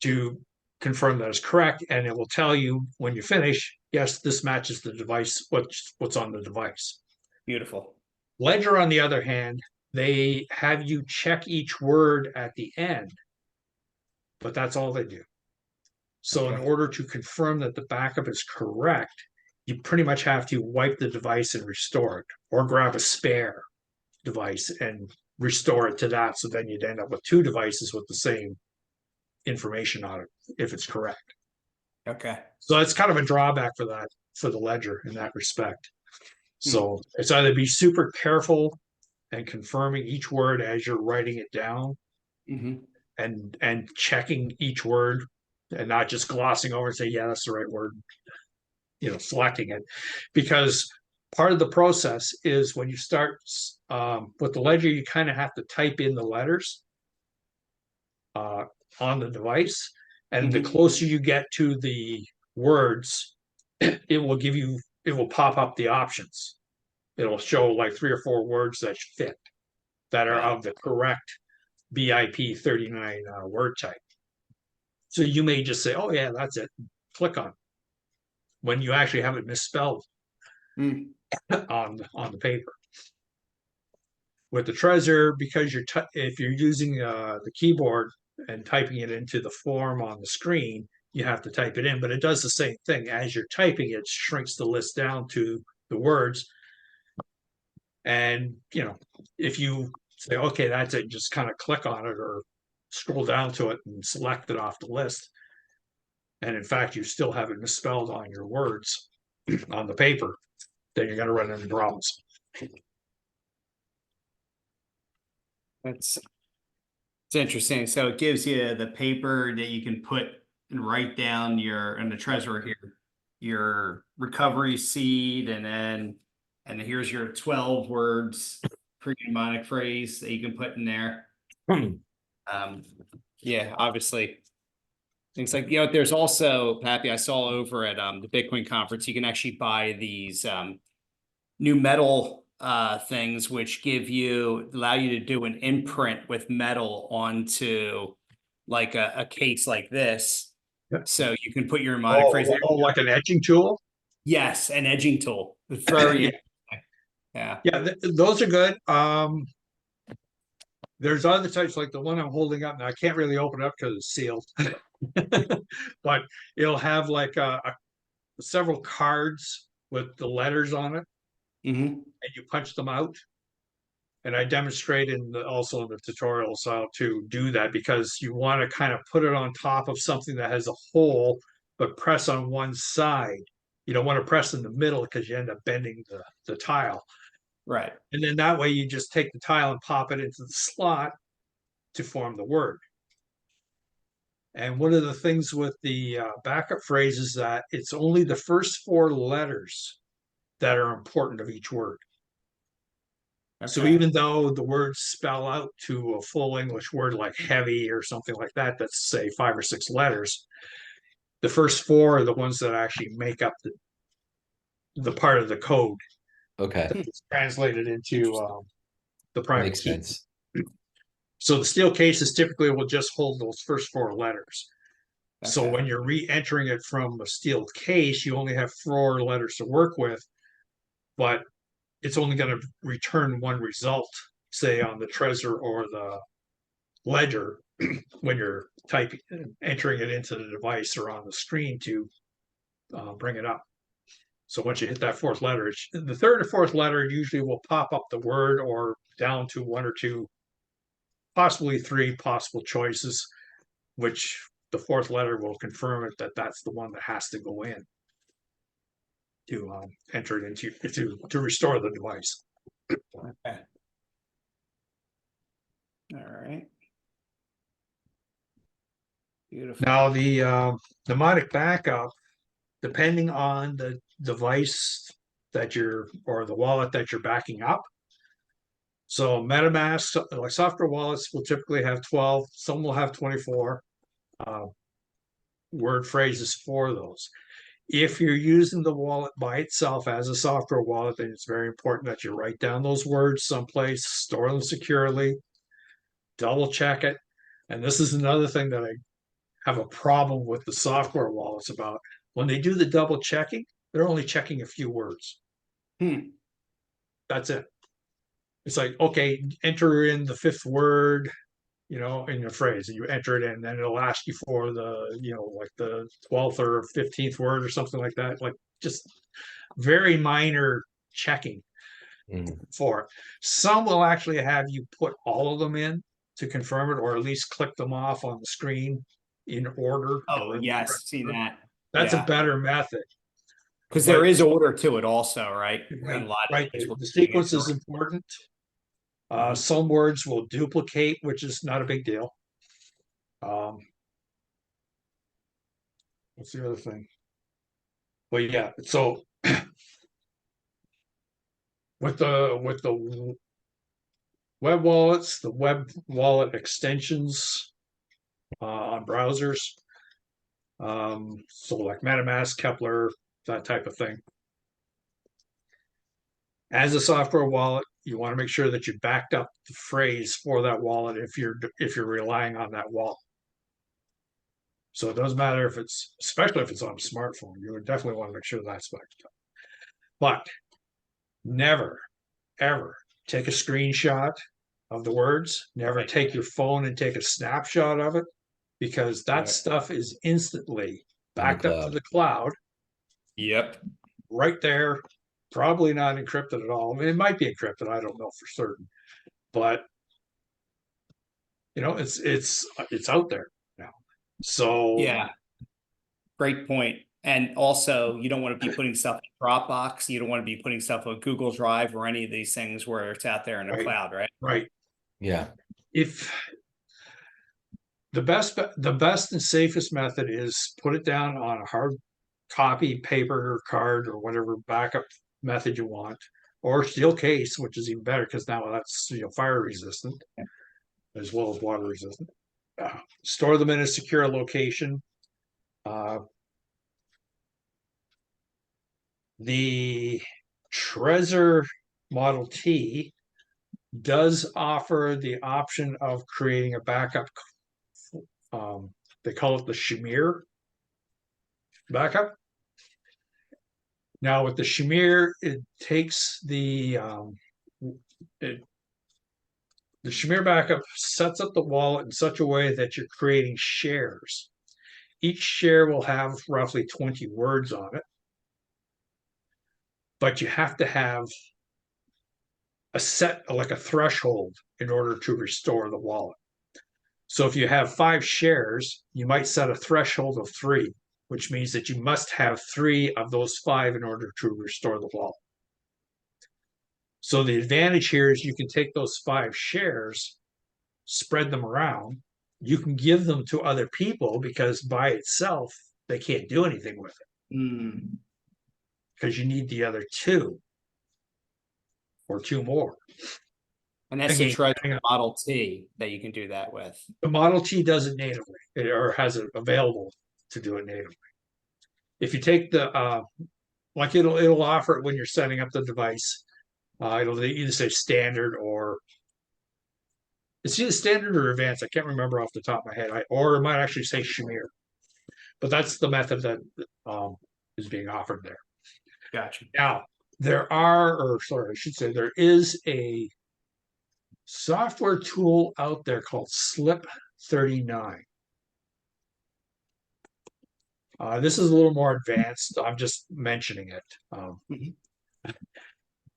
to confirm that is correct. And it will tell you when you finish, yes, this matches the device, what's on the device. Beautiful. Ledger, on the other hand, they have you check each word at the end, but that's all they do. So in Okay. order to confirm that the backup is correct, you pretty much have to wipe the device and restore it, or grab a spare device and restore it to that. So then you'd end up with two devices with the same information on it, if it's correct. Okay. So that's kind of a drawback for that, for the ledger in that respect. Hmm. So it's either be super careful and confirming each word as you're writing it down, Mm-hmm. and checking each word and not just glossing over and say, yeah, that's the right word, selecting it. Because part of the process is when you start with the ledger, you kind of have to type in the letters on the device. And the Mm-hmm. closer you get to the words, it will pop up the options. It'll show like 3 or 4 words that fit, that are Right. of the correct BIP 39 word type. So you may just say, oh, yeah, that's it. Click on it, when you actually have it misspelled Mm. on the paper. With the Trezor, because if you're using the keyboard and typing it into the form on the screen, you have to type it in, but it does the same thing. As you're typing, it shrinks the list down to the words. And, if you say, okay, that's it, just kind of click on it or scroll down to it and select it off the list. And in fact, you still have it misspelled on your words on the paper, then you're going to run into problems. That's it's interesting. So it gives you the paper that you can put and write down and the treasurer here, your recovery seed, and then here's your 12 words pre-mnemonic phrase that you can put in there. Um, yeah, obviously. Things like, there's also, Pappy, I saw over at the Bitcoin conference, you can actually buy these new metal things which allow you to do an imprint with metal onto like a case like this. Yep. So you can put your mnemonic phrase there. Like an etching tool. Yes, an edging tool. It's very yeah. Yeah, those are good. There's other types like the one I'm holding up now. I can't really open it up because it's sealed, but it'll have like several cards with the letters on it, Mm-hmm. and you punch them out. And I demonstrate also in the tutorials how to do that, because you want to kind of put it on top of something that has a hole, but press on one side. You don't want to press in the middle because you end up bending the tile. Right. And then that way you just take the tile and pop it into the slot to form the word. And one of the things with the backup phrase is that it's only the first 4 letters that are important of each word. So Okay. even though the words spell out to a full English word like heavy or something like that, that's say 5 or 6 letters, the first 4 are the ones that actually make up the part of the code Okay, that's translated into the private makes key. sense. So the steel cases typically will just hold those first 4 letters. So Okay. when you're re-entering it from a steel case, you only have 4 letters to work with, but it's only going to return one result, say on the Trezor or the ledger, when you're entering it into the device or on the screen to bring it up. So once you hit that 4th letter, the 3rd or 4th letter usually will pop up the word or down to 1 or 2, possibly 3 possible choices, which the 4th letter will confirm it that that's the one that has to go in to enter it to restore the device. Okay. All right. Beautiful. Now the mnemonic backup, depending on the device or the wallet that you're backing up. So MetaMask, like software wallets, will typically have 12. Some will have 24 word phrases for those. If you're using the wallet by itself as a software wallet, then it's very important that you write down those words someplace, store them securely, double check it. And this is another thing that I have a problem with the software wallets about. When they do the double checking, they're only checking a few words. That's it. It's like, okay, enter in the fifth word, in your phrase, and you enter it in, and then it'll ask you for the, like the 12th or 15th word or something like that. Like just very minor checking for it. Some will actually have you put all of them in to confirm it, or at least click them off on the screen in order. Oh, yes, see that. That's a Yeah. better method. Because there is order to it also, right? Right, And a lot of right. things will The sequence is change. important. Some words will duplicate, which is not a big deal. What's the other thing? Well, yeah. So with the web wallets, the web wallet extensions on browsers, so like MetaMask, Kepler, that type of thing. As a software wallet, you want to make sure that you backed up the phrase for that wallet if you're relying on that wallet. So it doesn't matter especially if it's on a smartphone, you would definitely want to make sure that's backed up. But never, ever take a screenshot of the words. Never take your phone and take a snapshot of it, because that stuff is instantly backed up to the cloud. Yep. Right there. Probably not encrypted at all. I mean, it might be encrypted. I don't know for certain, but it's out there now. So yeah, great point. And also, you don't want to be putting stuff in Dropbox. You don't want to be putting stuff on Google Drive or any of these things where it's out there in the cloud, right? Right. Yeah. If the best and safest method is put it down on a hard copy, paper, or card, or whatever backup method you want, or steel case, which is even better because now that's fire resistant as well as water resistant. Store them in a secure location. The Trezor Model T does offer the option of creating a backup. They call it the Shamir backup. Now with the Shamir, it takes the Shamir backup sets up the wallet in such a way that you're creating shares. Each share will have roughly 20 words on it, but you have to have like a threshold in order to restore the wallet. So if you have 5 shares, you might set a threshold of 3, which means that you must have 3 of those 5 in order to restore the wallet. So the advantage here is you can take those 5 shares, spread them around. You can give them to other people because by itself, they can't do anything with it. Because you need the other 2 or 2 more. And that's the Trezor Model T that you can do that with. The Model T does it natively, or has it available to do it natively. If you take the like it'll offer it when you're setting up the device. It'll either say standard or it's either standard or advanced. I can't remember off the top of my head. Or it might actually say Shamir, but that's the method that is being offered there. Gotcha. Now there is a software tool out there called Slip 39. This is a little more advanced. I'm just mentioning it.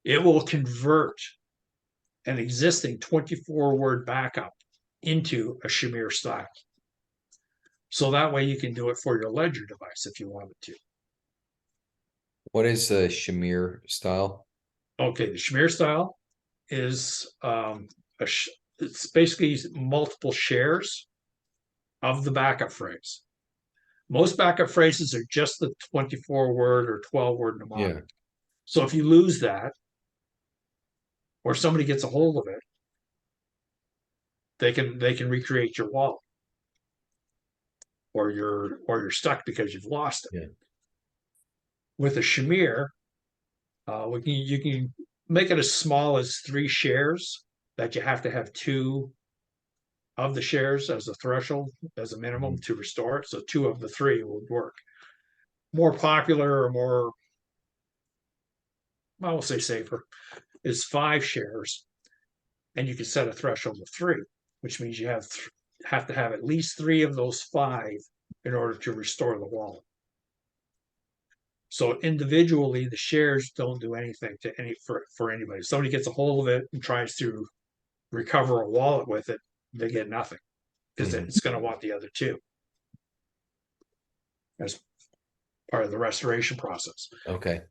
It will convert an existing 24-word backup into a Shamir style. So that way you can do it for your Ledger device if you wanted to. What is the Shamir style? Okay, the Shamir style is it's basically multiple shares of the backup phrase. Most backup phrases are just the 24-word or 12-word mnemonic. So if you lose that, or somebody gets a hold of it, they can recreate your wallet, or you're stuck because you've lost it. Yeah. With a shamir, you can make it as small as 3 shares, that you have to have 2 of the shares as a threshold, as a minimum to restore it. So 2 of the 3 would work. More popular, or more, I will say safer, is 5 shares, and you can set a threshold of 3, which means you have to have at least 3 of those 5 in order to restore the wallet. So individually, the shares don't do anything for anybody. If somebody gets a hold of it and tries to recover a wallet with it, they get nothing, because it's going to want the other 2 as part of the restoration process. Okay.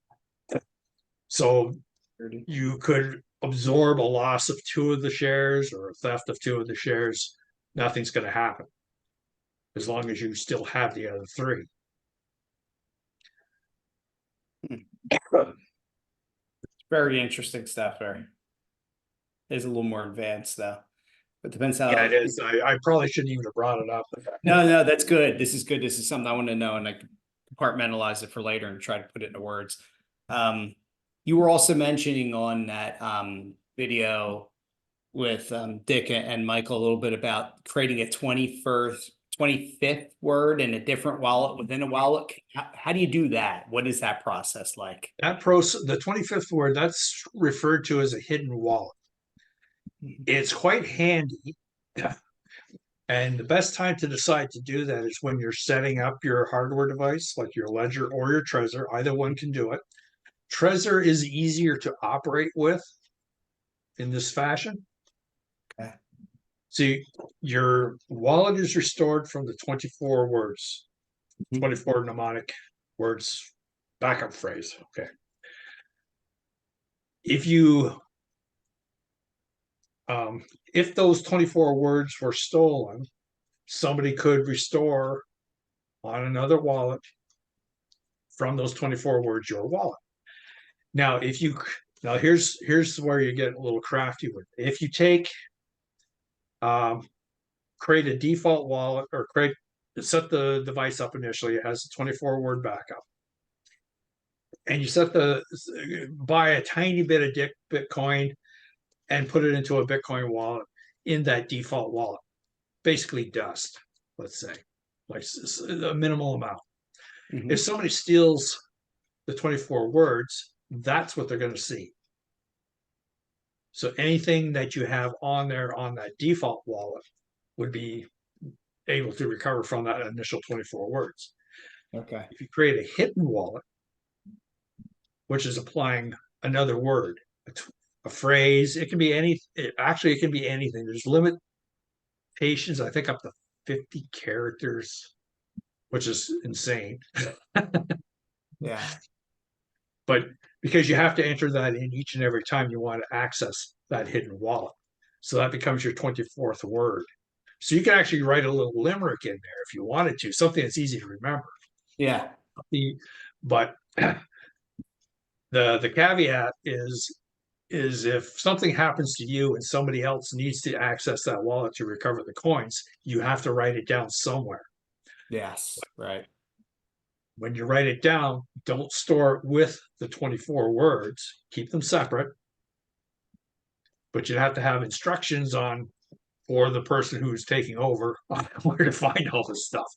So you could absorb a loss of 2 of the shares, or a theft of 2 of the shares. Nothing's going to happen as long as you still have the other 3. Very interesting stuff. Very. It's a little more advanced though. But depends how. Yeah, it is. I probably shouldn't even have brought it up. No, that's good. This is good. This is something I want to know, and I can compartmentalize it for later and try to put it into words. You were also mentioning on that video with Dick and Michael a little bit about creating a 25th word in a different wallet within a wallet. How do you do that? What is that process like? That process, the 25th word, that's referred to as a hidden wallet. It's quite handy. And the best time to decide to do that is when you're setting up your hardware device, like your Ledger or your Trezor. Either one can do it. Trezor is easier to operate with in this fashion. Okay. See, your wallet is restored from the 24 words, 24 mnemonic words, backup phrase. Okay. If those 24 words were stolen, somebody could restore on another wallet from those 24 words your wallet. Now, here's where you get a little crafty with it. If you create a default wallet, or set the device up initially, it has a 24 word backup, and you buy a tiny bit of Bitcoin and put it into a Bitcoin wallet in that default wallet, basically dust, let's say, like a minimal amount. If somebody steals the 24 words, that's what they're going to see. So anything that you have on there on that default wallet would be able to recover from that initial 24 words. Okay. If you create a hidden wallet, which is applying another word, a phrase, it can be it can be anything. There's limitations, I think, up to 50 characters, which is insane. Yeah. But because you have to enter that in each and every time you want to access that hidden wallet. So that becomes your 24th word. So you can actually write a little limerick in there if you wanted to, something that's easy to remember. Yeah. But the caveat is if something happens to you and somebody else needs to access that wallet to recover the coins, you have to write it down somewhere. Yes. Right. When you write it down, don't store it with the 24 words, keep them separate. But you have to have instructions for the person who's taking over on where to find all this stuff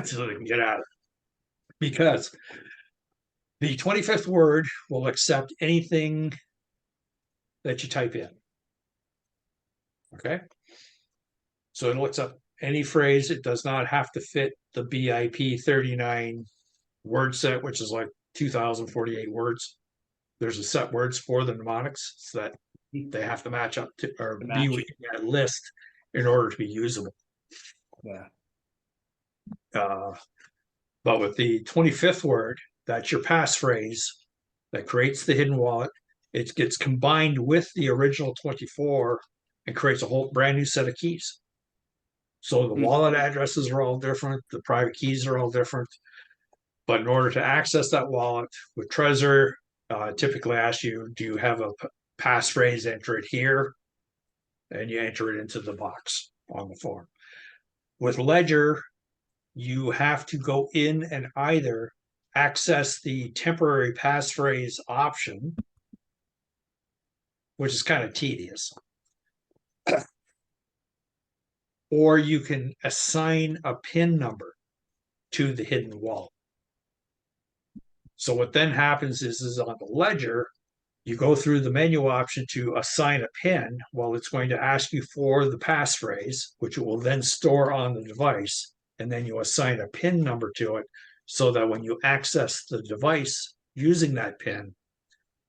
so they can get at it. Because the 25th word will accept anything that you type in. Okay. So it'll accept any phrase. It does not have to fit the BIP 39 word set, which is like 2048 words. There's a set words for the mnemonics so that they have to match up to, or be within that list in order to be usable. Yeah. But with the 25th word, that's your passphrase that creates the hidden wallet. It gets combined with the original 24 and creates a whole brand new set of keys. So the wallet addresses are all different. The private keys are all different. But in order to access that wallet with Trezor, typically asks you, do you have a passphrase? Enter it here, and you enter it into the box on the form. With Ledger, you have to go in and either access the temporary passphrase option, which is kind of tedious, or you can assign a PIN number to the hidden wallet. So what then happens is on the Ledger, you go through the menu option to assign a PIN. Well, it's going to ask you for the passphrase, which it will then store on the device, and then you assign a PIN number to it so that when you access the device using that PIN,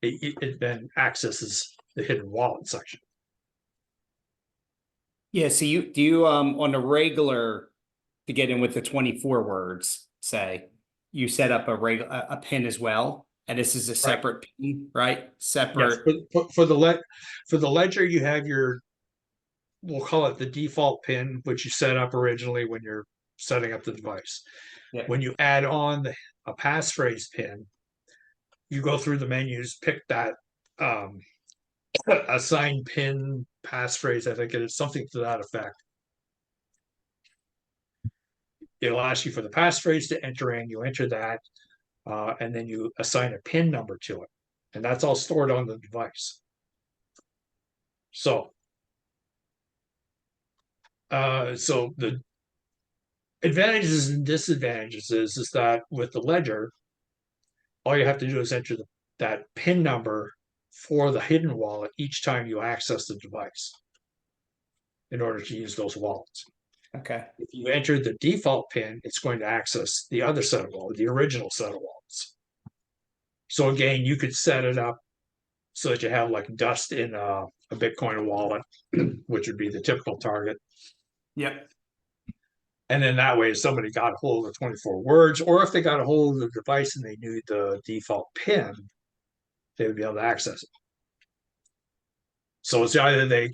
it then accesses the hidden wallet section. Yeah, so you on the regular, to get in with the 24 words, say, you set up a pin as well, and this is a separate pin, right? Yes, Separate. for the Ledger, you have your, we'll call it the default PIN, which you set up originally when you're setting up the device. Yeah. When you add on a passphrase PIN, you go through the menus, pick that assign PIN passphrase. I think it is something to that effect. It'll ask you for the passphrase to enter in. You enter that, and then you assign a PIN number to it, and that's all stored on the device. So the advantages and disadvantages is that with the Ledger, all you have to do is enter that PIN number for the hidden wallet each time you access the device in order to use those wallets. Okay. If you enter the default PIN, it's going to access the other set of wallets, the original set of wallets. So again, you could set it up so that you have like dust in a Bitcoin wallet, which would be the typical target. Yep. And then that way, if somebody got a hold of the 24 words, or if they got a hold of the device and they knew the default PIN, they would be able to access it. So it's either they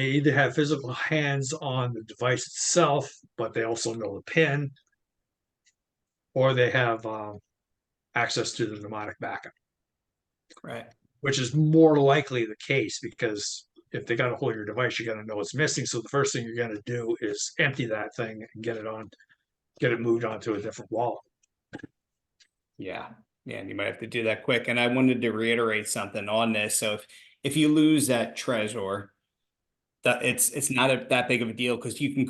either have physical hands on the device itself, but they also know the PIN, or they have access to the mnemonic backup. Right. Which is more likely the case because if they got a hold of your device, you're going to know it's missing. So the first thing you're going to do is empty that thing and get it moved on to a different wallet. Yeah. Yeah, and you might have to do that quick. And I wanted to reiterate something on this. So if you lose that treasure, that it's not that big of a deal because you can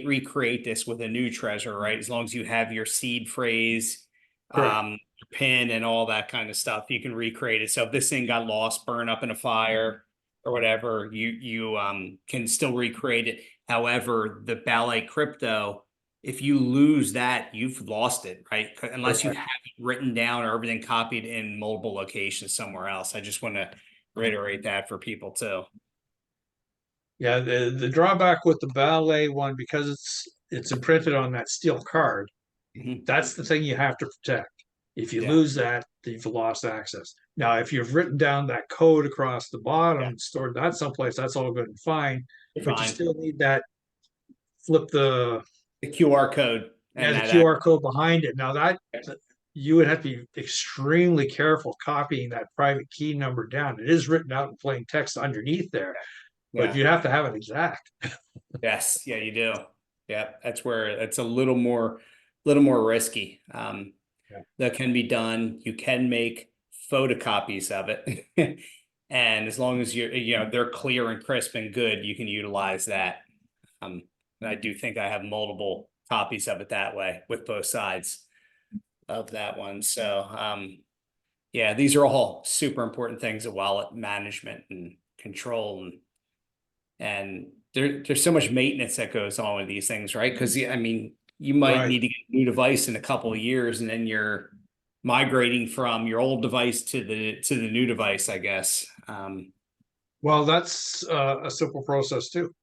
recreate this with a new treasure, right? As long as you have your seed phrase, your pin, and all that kind of stuff, you can recreate it. So if this thing got lost, burn up in a fire or whatever, you can still recreate it. However, the Ballet Crypto, if you lose that, you've lost it, right? Unless you have it written down or everything copied in multiple locations somewhere else. I just want to reiterate that for people too. Yeah, the drawback with the Ballet one, because it's imprinted on that steel card, that's the thing you have to protect. If you lose that, you've lost access. Now, if you've written down that code across the bottom and stored that someplace, that's all good and fine. But you still need that flip the QR code and the QR code behind it. Now that you would have to be extremely careful copying that private key number down. It is written out in plain text underneath there, but you have to have it exact. Yes, yeah, you do. Yeah, that's where it's a little more risky. That can be done. You can make photocopies of it. And as long as they're clear and crisp and good, you can utilize that. And I do think I have multiple copies of it that way with both sides of that one. So yeah, these are all super important things of wallet management and control, and there's so much maintenance that goes on with these things, right? Because I mean, you might need to get a new device in a couple of years, and then you're migrating from your old device to the new device, I guess. Well, that's a simple process too.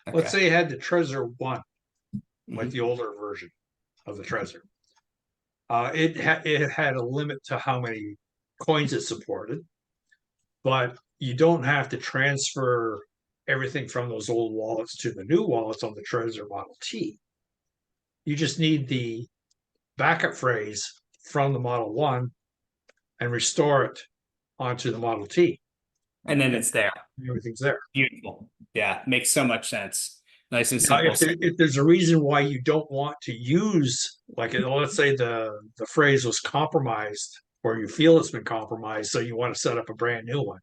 Okay. Let's say you had the Trezor 1, like the older version of the Trezor. It had a limit to how many coins it supported, but you don't have to transfer everything from those old wallets to the new wallets on the Trezor Model T. You just need the backup phrase from the Model 1 and restore it onto the Model T. And then it's there. Everything's there. Beautiful. Yeah, makes so much sense. Nice and Now, simple. if there's a reason why you don't want to use, like, let's say the phrase was compromised, or you feel it's been compromised, so you want to set up a brand new one,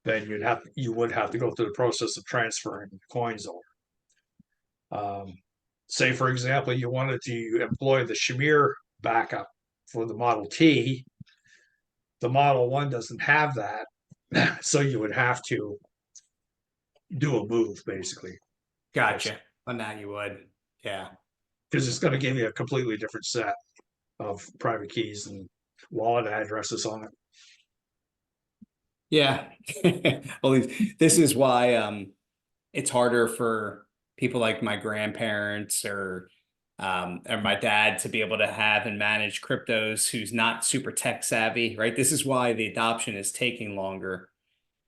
then you would have to go through the process of transferring coins over. Say, for example, you wanted to employ the Shamir backup for the Model T. The Model 1 doesn't have that, so you would have to do a move, basically, Gotcha. On that you would. Yeah. because it's going to give you a completely different set of private keys and wallet addresses on it. Yeah. Well, this is why it's harder for people like my grandparents or my dad to be able to have and manage cryptos who's not super tech savvy, right? This is why the adoption is taking longer.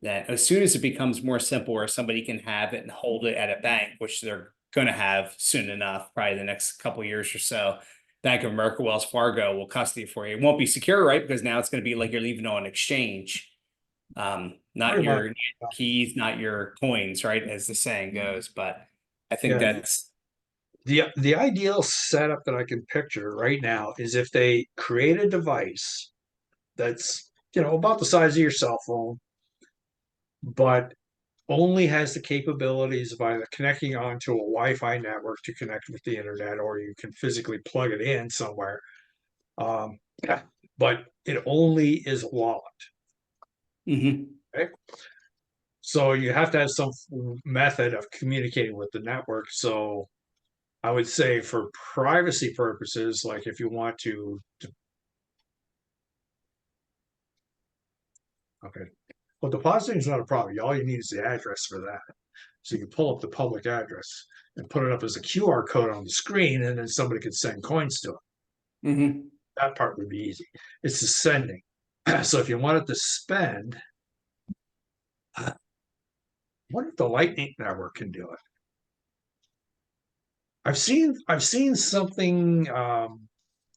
That as soon as it becomes more simple where somebody can have it and hold it at a bank, which they're going to have soon enough, probably the next couple of years or so, Bank of America, Wells Fargo will custody it for you. It won't be secure, right? Because now it's going to be like you're leaving it on exchange. Not Pretty your much. keys, not your coins, right? As the saying goes. But I think Yeah. that's The ideal setup that I can picture right now is if they create a device that's, about the size of your cell phone, but only has the capabilities of either connecting onto a Wi-Fi network to connect with the internet, or you can physically plug it in somewhere. Yeah, but it only is a wallet. Mhm. Okay? So you have to have some method of communicating with the network. So I would say for privacy purposes, like if you want to okay. Well, depositing is not a problem. All you need is the address for that. So you pull up the public address and put it up as a QR code on the screen, and then somebody could send coins to it. Mhm. That part would be easy. It's the sending. So if you wanted to spend, what if the Lightning Network can do it? I've seen something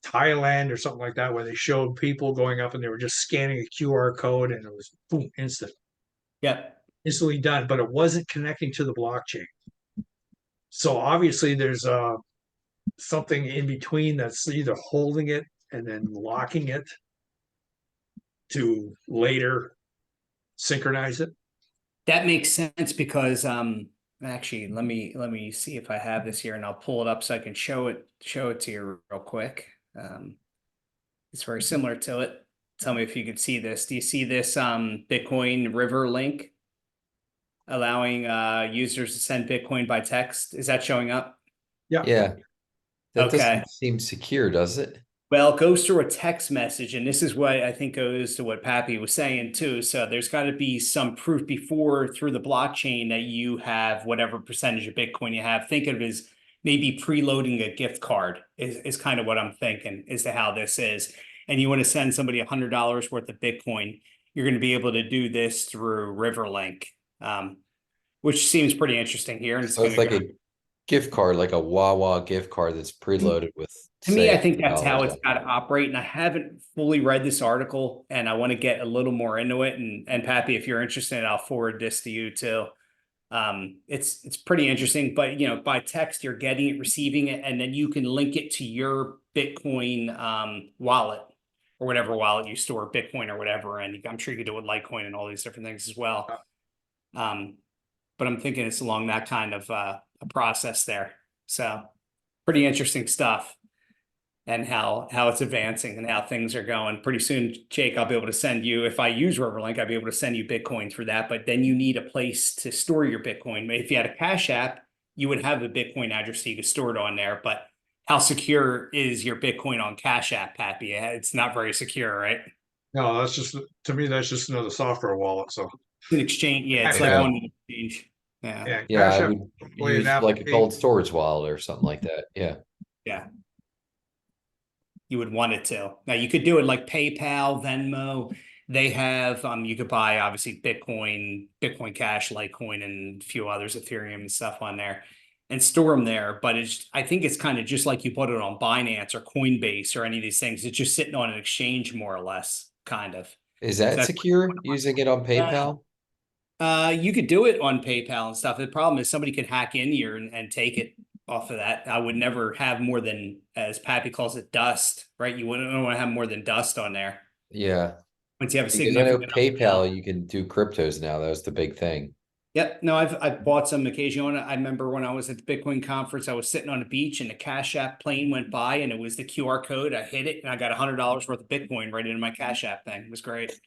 Thailand or something like that where they showed people going up and they were just scanning a QR code and it was boom, Yep. instantly done, but it wasn't connecting to the blockchain. So obviously there's something in between that's either holding it and then locking it to later synchronize it. That makes sense because actually let me see if I have this here and I'll pull it up so I can show it to you real quick. It's very similar to it. Tell me if you can see this. Do you see this Bitcoin River link allowing users to send Bitcoin by text? Is that showing up? Yeah. Yeah. That Okay. doesn't seem secure, does it? Well, it goes through a text message, and this is what I think goes to what Pappy was saying too. So there's got to be some proof before through the blockchain that you have whatever percentage of Bitcoin you have. Think of it as maybe preloading a gift card is kind of what I'm thinking as to how this is. And you want to send somebody $100 worth of Bitcoin, you're going to be able to do this through Riverlink, which seems pretty interesting here. And it's So going it's to like go. a gift card, like a Wawa gift card that's preloaded with, To me, say, I think that's how dollars it's on got to operate. And I haven't fully read this article and I want to get a little more into it. And Pappy, if you're interested, I'll forward this to you too. It's pretty interesting, but by text, you're getting it, receiving it, and then you can link it to your Bitcoin wallet or whatever wallet you store Bitcoin or whatever. And I'm sure you could do it with Litecoin and all these different things as well. But I'm thinking it's along that kind of a process there. So pretty interesting stuff and how it's advancing and how things are going. Pretty soon, Jake, I'll be able to send you, if I use Riverlink, I'll be able to send you Bitcoin through that. But then you need a place to store your Bitcoin. If you had a Cash App, you would have a Bitcoin address so you could store it on there. But how secure is your Bitcoin on Cash App, Pappy? It's not very secure, right? No, that's just, to me, that's just another software wallet. So It's an exchange. Yeah, it's Cash like App. on an exchange. Yeah. yeah, Yeah, Cash I App would play an use like a cold application. storage wallet or something like that. Yeah. Yeah. You would want it to. Now you could do it like PayPal, Venmo. They have you could buy obviously Bitcoin Cash, Litecoin, and a few others, Ethereum and stuff on there, and store them there. But I think it's kind of just like you put it on Binance or Coinbase or any of these things. It's just sitting on an exchange more or less, kind of. Is that So secure using it on that's, PayPal? you could do it on PayPal and stuff. The problem is somebody could hack in here and take it off of that. I would never have more than, as Pappy calls it, dust, right? You wouldn't want to have more than dust on there. Yeah, Once you have a because I know significant amount. PayPal, you can do cryptos now. That was the big thing. Yep. No, I've bought some occasionally. I remember when I was at the Bitcoin conference, I was sitting on the beach and the Cash App plane went by and it was the QR code. I hit it and I got $100 worth of Bitcoin right into my Cash App thing. It was great.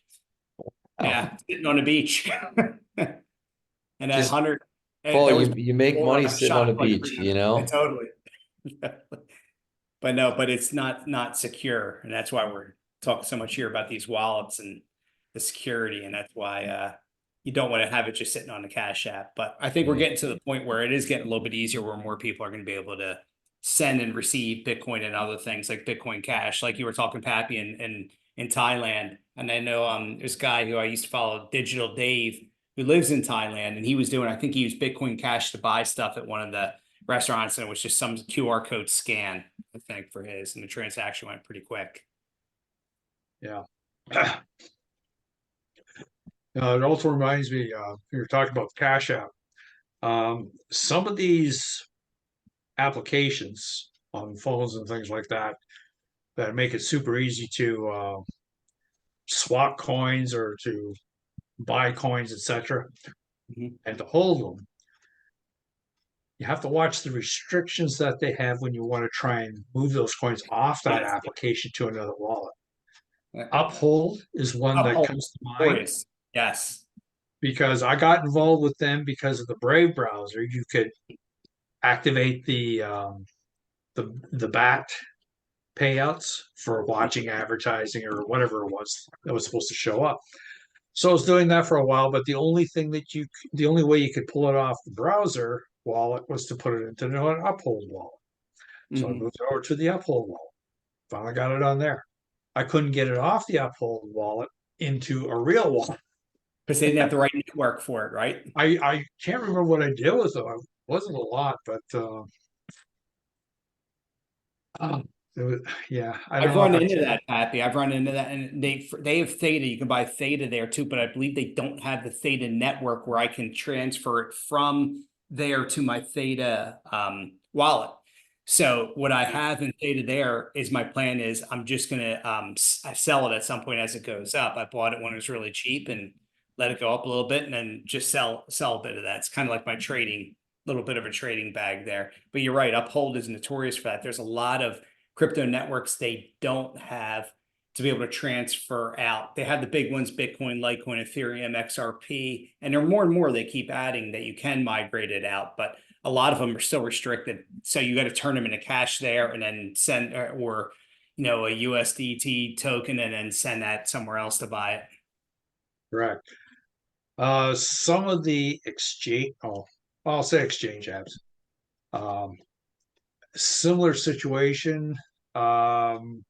Oh, Yeah, sitting on the beach. And that just 100, Paul, that was you make before money I got sitting on shot the like beach, you know? totally. But no, but it's not secure, and that's why we're talking so much here about these wallets and the security, and that's why you don't want to have it just sitting on the Cash App. But I think we're Yeah. getting to the point where it is getting a little bit easier, where more people are going to be able to send and receive Bitcoin and other things like Bitcoin Cash, like you were talking, Pappy, in Thailand. And I know there's a guy who I used to follow, Digital Dave, who lives in Thailand, and he was doing, I think he used Bitcoin Cash to buy stuff at one of the restaurants, and it was just some QR code scan, I think, for his, and the transaction went pretty quick. Yeah. It also reminds me, you were talking about Cash App. Some of these applications on phones and things like that that make it super easy to swap coins or to buy coins, etc., Mhm. and to hold them. You have to watch the restrictions that they have when you want to try and move those coins off that Yes. application to another wallet. Uphold is one that Uphold, comes to mind notorious. Yes. because I got involved with them because of the Brave browser. You could activate the BAT payouts for watching advertising or whatever it was that was supposed to show up. So I was doing that for a while, but the only way you could pull it off the browser wallet was to put it into an Uphold wallet. So I Mhm. moved over to the Uphold wallet. Finally got it on there. I couldn't get it off the Uphold wallet into a real wallet. Because they didn't have the right network for it, right? I can't remember what I did with them. It wasn't a lot, but oh, it was, yeah, I don't I've know if run I into that, Pappy. I've run into that, and they have Theta. You can buy Theta there too, but I believe they don't have the Theta network where I can transfer it from there to my Theta wallet. So what I have in Theta there is, my plan is I'm just gonna sell it at some point as it goes up. I bought it when it was really cheap and let it go up a little bit, and then just sell a bit of that. It's kind of like my trading, little bit of a trading bag there. But you're right, Uphold is notorious for that. There's a lot of crypto networks they don't have to be able to transfer out. They have the big ones, Bitcoin, Litecoin, Ethereum, XRP, and there are more and more they keep adding that you can migrate it out, but a lot of them are still restricted. So you got to turn them into cash there and then send, or a USDT token, and then send that somewhere else to buy it. correct. Some of the exchange, oh, I'll say exchange apps. Um, Similar situation. Um,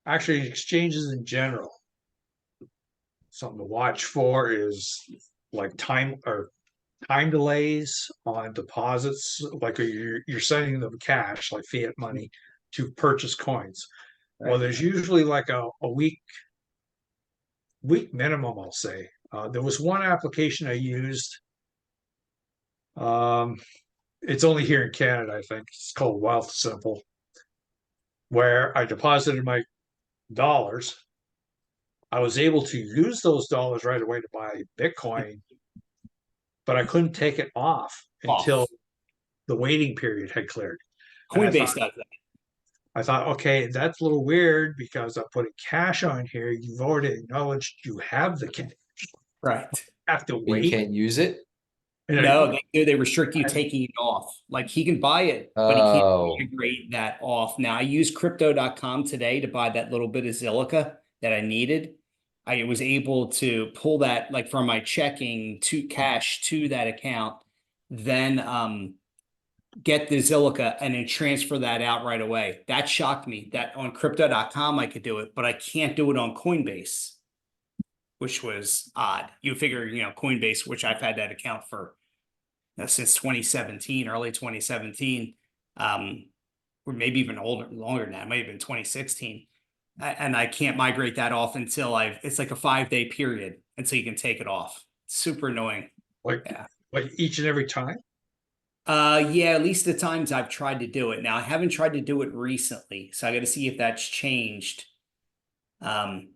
Actually, exchanges in general. Something to watch for is like time delays on deposits. Like you're sending them cash, like fiat money, to purchase coins. Well, Right. there's usually like a week minimum, I'll say. There was one application I used. Um, it's only here in Canada, I think. It's called Wealth Simple, where I deposited my dollars. I was able to use those dollars right away to buy Bitcoin, but I couldn't take it off until Off. the waiting period had cleared. And Coinbase does that. I thought, okay, that's a little weird because I'm putting cash on here. You've already acknowledged you have the cash. Right. Have to But you wait. can't use it? And No, they do. They restrict you I, taking it off. Like, he can buy it, but he can't Oh, migrate that off. Now, I used crypto.com today to buy that little bit of Zilliqa that I needed. I was able to pull that, like, from my checking to cash to that account, then get the Zilliqa and then transfer that out right away. That shocked me that on crypto.com I could do it, but I can't do it on Coinbase, which was odd. You figure, Coinbase, which I've had that account for since 2017, early 2017, or maybe even longer than that. It might have been 2016. And I can't migrate that off until it's like a 5-day period until you can take it off. Super annoying. Like, Yeah. like each and every time. Yeah, at least the times I've tried to do it. Now I haven't tried to do it recently, so I got to see if that's changed. Um,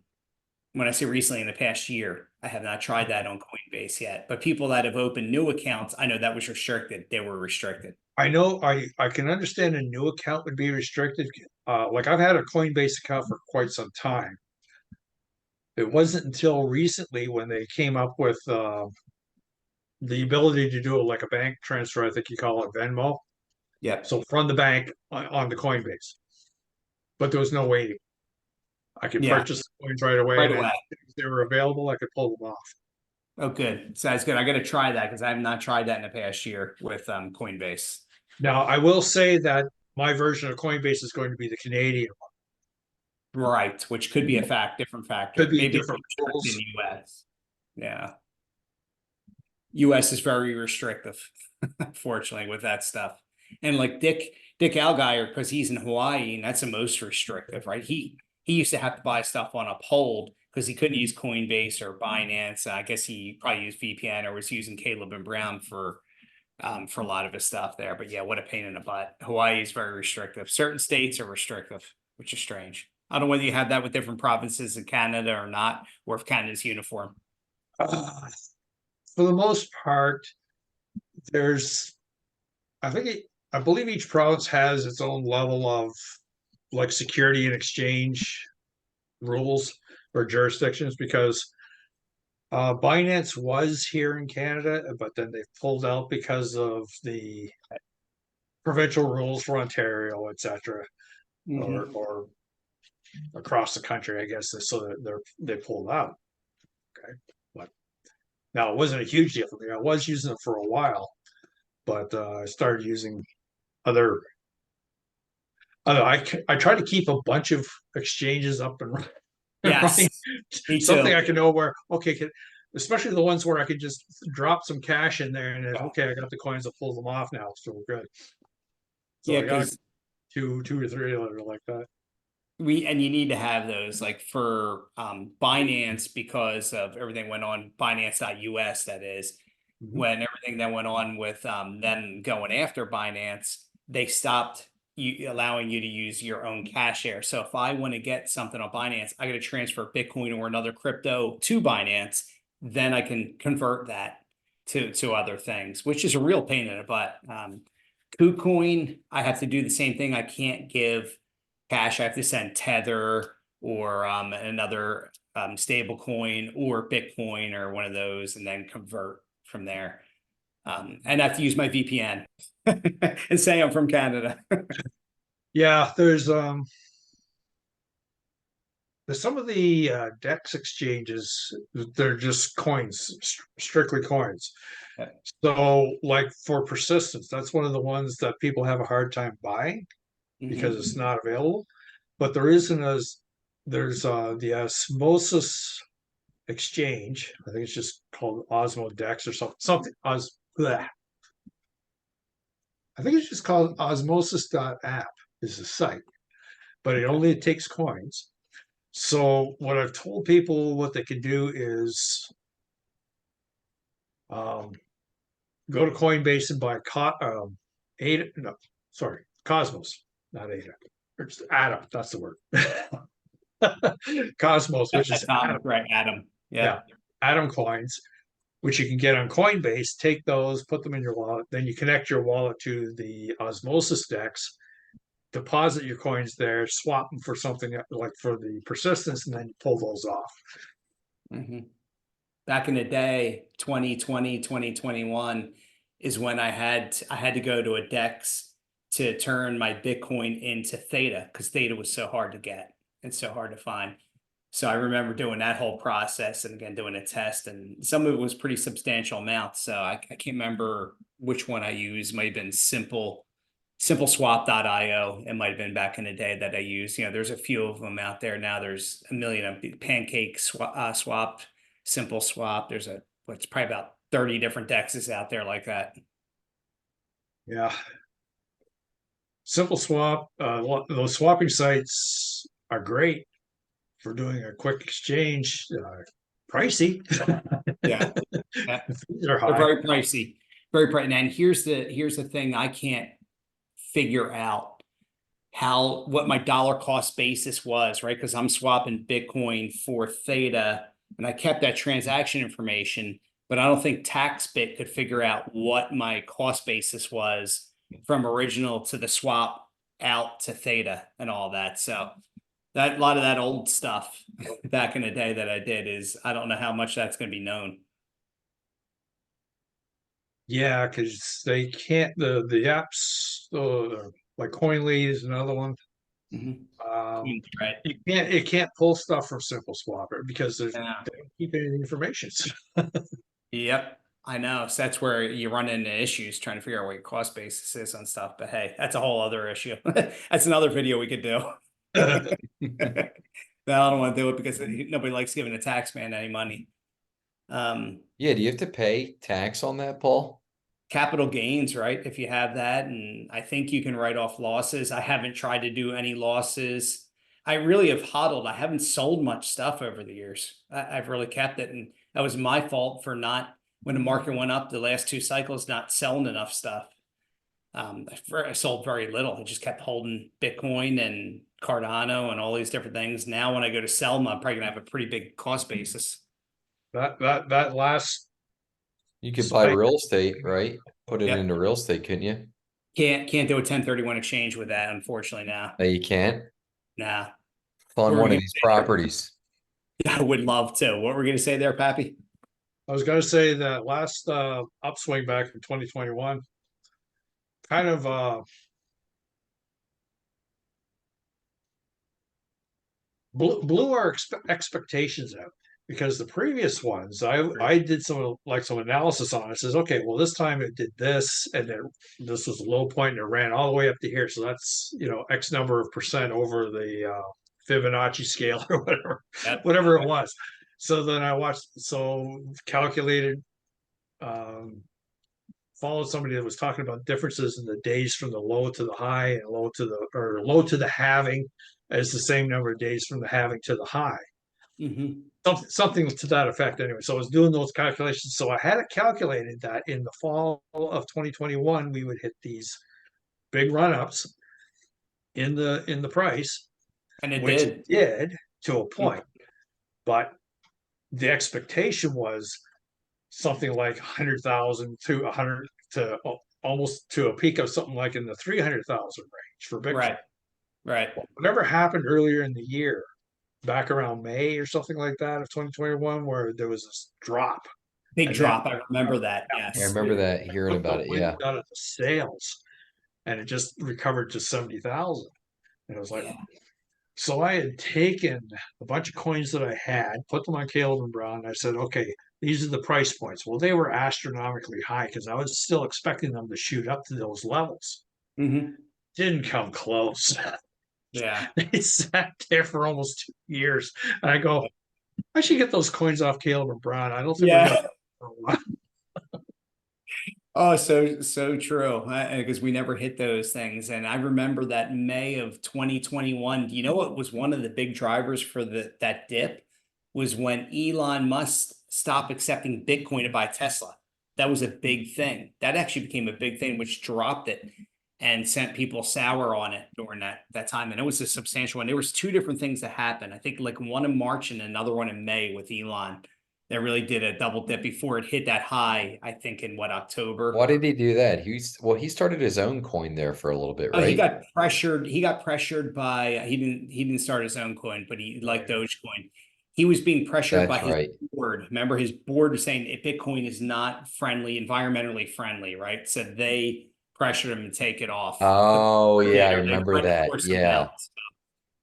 when I say recently, in the past year, I have not tried that on Coinbase yet. But people that have opened new accounts, I know that was restricted. They were restricted. I know I can understand a new account would be restricted. Like I've had a Coinbase account for quite some time. It wasn't until recently when they came up with the ability to do it like a bank transfer. I think you call it Venmo. Yep. So from the bank on the Coinbase, but there was no waiting. I could Yeah, purchase the coins right away, right and then away. if they were available, I could pull them off. Oh, good. Sounds good. I got to try that because I have not tried that in the past year with Coinbase. Now, I will say that my version of Coinbase is going to be the Canadian Right, which could be a one. different Could factor. be Maybe it's different restricted in rules. the US. Yeah. US is very restrictive, unfortunately, with that stuff. And like Dick Algier, because he's in Hawaii, and that's the most restrictive, right? He used to have to buy stuff on Uphold because he couldn't use Coinbase or Binance. I guess he probably used VPN or was using Caleb and Brown for a lot of his stuff there. But yeah, what a pain in the butt. Hawaii is very restrictive. Certain states are restrictive, which is strange. I don't know whether you have that with different provinces in Canada or not, or if Canada's uniform. Uh, for the most part, there's, I think, I believe each province has its own level of like security and exchange rules or jurisdictions because Binance was here in Canada, but then they pulled out because of the provincial rules for Ontario, etc., Mhm. or across the country, I guess. So they pulled out. Okay, but now it wasn't a huge deal for me. I was using it for a while, but I started using other. I try to keep a bunch of exchanges up and running, Yes, me something I too. can know where especially the ones where I could just drop some cash in there and then Yeah, okay, I got the coins to pull them off now, so we're good. So yeah, I got because two or three that are like that. you need to have those like for Binance because of everything went on Binance.us, that is. Mhm. When everything that went on with them going after Binance, they stopped allowing you to use your own cash air. So if I want to get something on Binance, I got to transfer Bitcoin or another crypto to Binance, then I can convert that to other things, which is a real pain in the butt. KuCoin, I have to do the same thing. I can't give cash. I have to send Tether or another stable coin or Bitcoin or one of those and then convert from there. And I have to use my VPN and say I'm from Canada. Yeah, there's some of the DEX exchanges. They're just coins, strictly coins. So, like for persistence, that's one of the ones that people have a hard time buying because Mhm. it's not available. But there's the osmosis exchange. I think it's just called Osmodex or something. Bleh. I think it's just called osmosis.app is the site, but it Okay. only takes coins. So what I've told people what they can do is um, go to Coinbase and buy Ada. No, sorry, Cosmos, not Ada. It's Atom. That's the word. Cosmos, which is Atom. Atomic, right? Atom. Yeah, Yep. Atom coins, which you can get on Coinbase. Take those, put them in your wallet. Then you connect your wallet to the Osmosis Dex, deposit your coins there, swap them for something like for the persistence, and then you pull those off. Mhm. Back in the day, 2020, 2021 is when I had to go to a DEX to turn my Bitcoin into Theta because Theta was so hard to get and so hard to find. So I remember doing that whole process and again doing a test, and some of it was pretty substantial amounts. So I can't remember which one I used. It might have been simpleswap.io. It might have been back in the day that I used. There's a few of them out there now. There's a million of Pancake Swap, Simple Swap. There's what's probably about 30 different dexes out there like that. Yeah, Simple Swap. Those swapping sites are great. for doing a quick exchange, pricey. Yeah. Yeah. Fees are They're high. very pricey, very pricey. And here's the thing I can't figure out what my dollar cost basis was, right? Because I'm swapping Bitcoin for Theta and I kept that transaction information, but I don't think TaxBit could figure out what my cost basis was from original to the swap out to Theta and all that. So that a lot of that old stuff back in the day that I did is I don't know how much that's going to be known. Yeah, because they can't the apps like Coinly is another one. Mhm. Um, Right. it can't pull stuff from Simple Swapper because they Yeah. don't keep any information. Yep. I know. So that's where you run into issues trying to figure out what your cost basis is on stuff. But hey, that's a whole other issue. That's another video we could do. But I don't want to do it because nobody likes giving a tax man any money. Yeah, do you have to pay tax on that, Paul? Capital gains, right? If you have that, and I think you can write off losses. I haven't tried to do any losses. I really have hodled. I haven't sold much stuff over the years. I've really kept it, and that was my fault for not when the market went up the last two cycles, not selling enough stuff. I sold very little. I just kept holding Bitcoin and Cardano and all these different things. Now, when I go to sell them, I'm probably gonna have a pretty big cost basis. That last You could buy spike. real estate, right? Put it Yep. into real estate, couldn't you? Can't do a 1031 exchange with that, unfortunately. Now, No, you can't. nah. On What were one we of these properties. I would love to. What we're gonna say there, Pappy? I was going to say that last upswing back in 2021 kind of blew our expectations out because the previous ones I did some analysis on it. It says, okay, well, this time it did this, and then this was a low point and it ran all the way up to here, so that's X number of percent over the Fibonacci scale or Yep. whatever it was. So then I calculated, followed somebody that was talking about differences in the days from the low to the high and low to the halving as the same number of days from the halving to the high. Mm-hmm. Something to that effect anyway. So I was doing those calculations. So I had it calculated that in the fall of 2021, we would hit these big run-ups in the price, And it which it did. did to a point. But the expectation was something like 100,000 to 100 to almost to a peak of something like in the 300,000 range for Bitcoin. Right. Right. Whatever happened earlier in the year, back around May or something like that of 2021, where there was this drop. Big And then drop. I remember that. I Yes. remember that, hearing took about the it. wind Yeah. out of the sails, and it just recovered to 70,000. And it was like, Yeah. so I had taken a bunch of coins that I had, put them on Caleb and Brown, and I said, okay, these are the price points. Well, they were astronomically high because I was still expecting them to shoot up to those levels. Mm-hmm. Didn't come close. Yeah. They sat there for almost 2 years. And I go, I should get those coins off Caleb and Brown. I don't think we're Yeah. gonna for a while. Oh, so true. Because we never hit those things. And I remember that May of 2021. Do you know what was one of the big drivers for that dip? Was when Elon Musk stopped accepting Bitcoin to buy Tesla. That was a big thing. That actually became a big thing, which dropped it and sent people sour on it during that time. And it was a substantial one. There was two different things that happened. I think like one in March and another one in May with Elon that really did a double dip before it hit that high, I think in October. Why did he do that? He started his own coin there for a little bit, Oh, he right? got pressured. He got pressured by he didn't start his own coin, but he liked Dogecoin. He was being pressured by That's his right. board. Remember, his board was saying Bitcoin is not friendly, environmentally friendly, right? So they pressured him to take it off. Oh, yeah, I They remember tried to that. force him Yeah. out.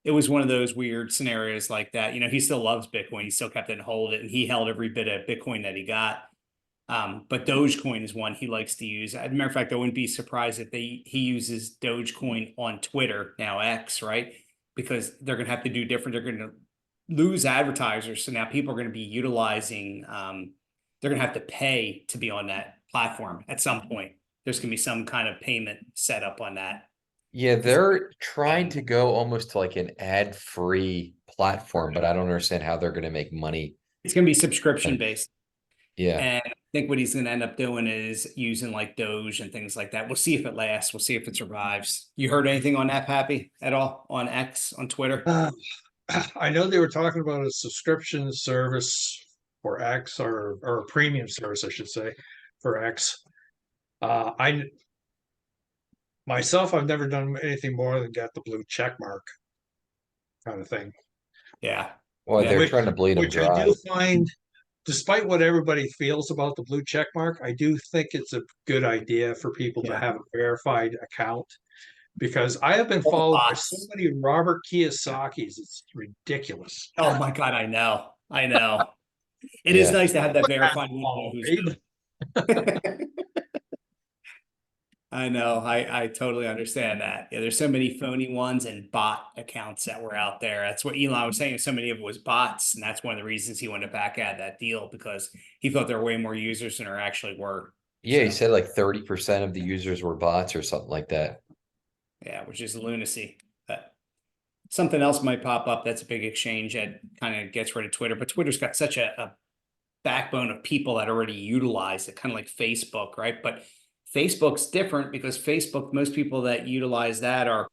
It was one of those weird scenarios like that. He still loves Bitcoin. He still kept it and hold it, and he held every bit of Bitcoin that he got. But Dogecoin is one he likes to use. As a matter of fact, I wouldn't be surprised if he uses Dogecoin on Twitter, now X, right? Because they're going to have to do different. They're going to lose advertisers. So now people are going to be utilizing, they're going to have to pay to be on that platform at some point. There's going to be some kind of payment set up on that. Yeah, they're trying to go almost to like an ad-free platform, but I don't understand how they're going to make money. It's going to be subscription based. Yeah. And I think what he's going to end up doing is using like Doge and things like that. We'll see if it lasts. We'll see if it survives. You heard anything on that, Pappy, at all on X, on Twitter? Uh, I know they were talking about a subscription service for X, or a premium service, I should say, for X. I myself, I've never done anything more than get the blue check mark kind of thing. Yeah. Well, Yeah. they're trying to bleed them Which I dry. do find, despite what everybody feels about the blue check mark, I do think it's a good idea for people to Yeah. have a verified account, because I have been All the followed by so bots. many Robert Kiyosaki's. It's ridiculous. Oh my God, I know. I know. It is Yeah. nice to have that Put that verified we know follow, who's babe. who. I know. I totally understand that. Yeah, there's so many phony ones and bot accounts that were out there. That's what Elon was saying. So many of it was bots, and that's one of the reasons he wanted to back out of that deal, because he thought there were way more users than there actually were. Yeah, he So said like 30% of the users were bots or something like that. yeah, which is lunacy. But something else might pop up that's a big exchange that kind of gets rid of Twitter. But Twitter's got such a backbone of people that already utilize it, kind of like Facebook, right? But Facebook's different because Facebook, most people that utilize that are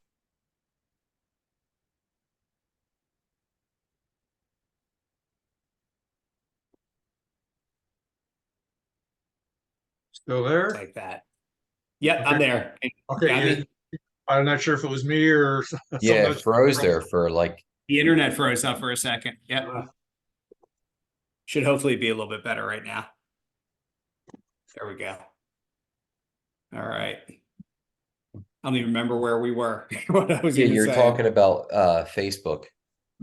Still there? like that. Yep, Okay. I'm there. Okay. Got me? I'm not sure if it was me or Yeah, something it else. froze there for like, The internet froze up for a second. Yep. Uh, Should hopefully be a little bit better right now. There we go. All right. I don't even remember where we were, what I was yeah, even you're saying. talking about Facebook.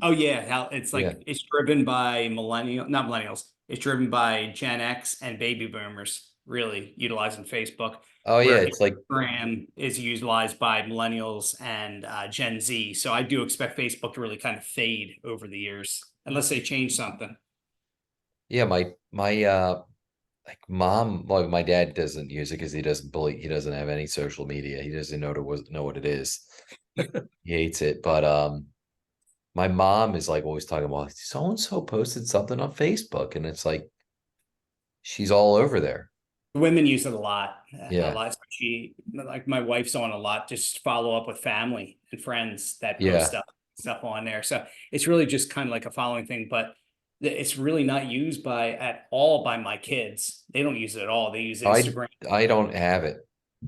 Oh yeah, how it's Yeah. like it's driven by not millennials. It's driven by Gen X and baby boomers really utilizing Facebook, Oh yeah, where it's like, Instagram is utilized by millennials and Gen Z. So I do expect Facebook to really kind of fade over the years, unless they change something. yeah, my like mom, well, my dad doesn't use it because he doesn't have any social media. He doesn't know what it is. He hates it. But my mom is like always talking about so and so posted something on Facebook, and it's like she's all over there. Women use it a lot, a Yeah. lot. She, like my wife's on a lot, just follow up with family and friends that post Yeah. stuff on there. So it's really just kind of like a following thing, but it's really not used by at all by my kids. They don't use it at all. They use I Instagram. I don't have it.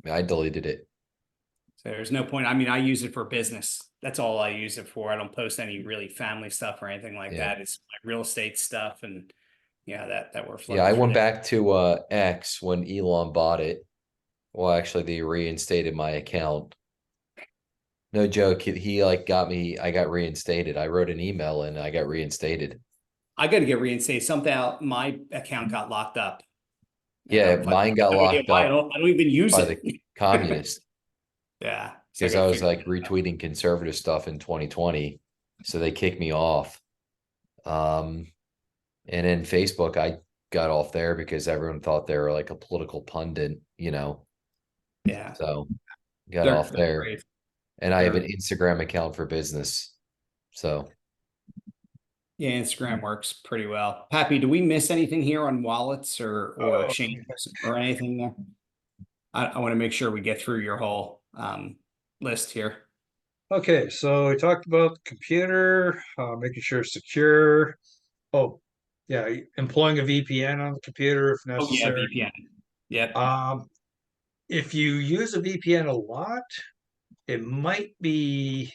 I deleted it. So there's no point. I mean, I use it for business. That's all I use it for. I don't post any really family stuff or anything like Yeah. that. It's like real estate stuff and yeah, that we're Yeah, floating I through went there. back to X when Elon bought it. Well, actually, they reinstated my account. No joke. He like got me. I got reinstated. I wrote an email and I got reinstated. I got to get reinstated. Something out. My account got locked up. And Yeah, I'm like, mine got no idea locked why. up I don't even use by it. the communists Yeah. So I because got I to was figure like that out. retweeting conservative stuff in 2020. So they kicked me off. Um, and then Facebook, I got off there because everyone thought they were like a political pundit, you know. Yeah. So got They're off there. great. And I have an They're, Instagram account for business. So yeah, Instagram works pretty well. Pappy, do we miss anything here on wallets or oh, exchanges or anything there? I want to make sure we get through your whole list here. okay, so we talked about the computer, making sure it's secure. Oh, yeah, employing a VPN on the computer if Oh yeah, necessary. VPN. Yep. Um, if you use a VPN a lot, it might be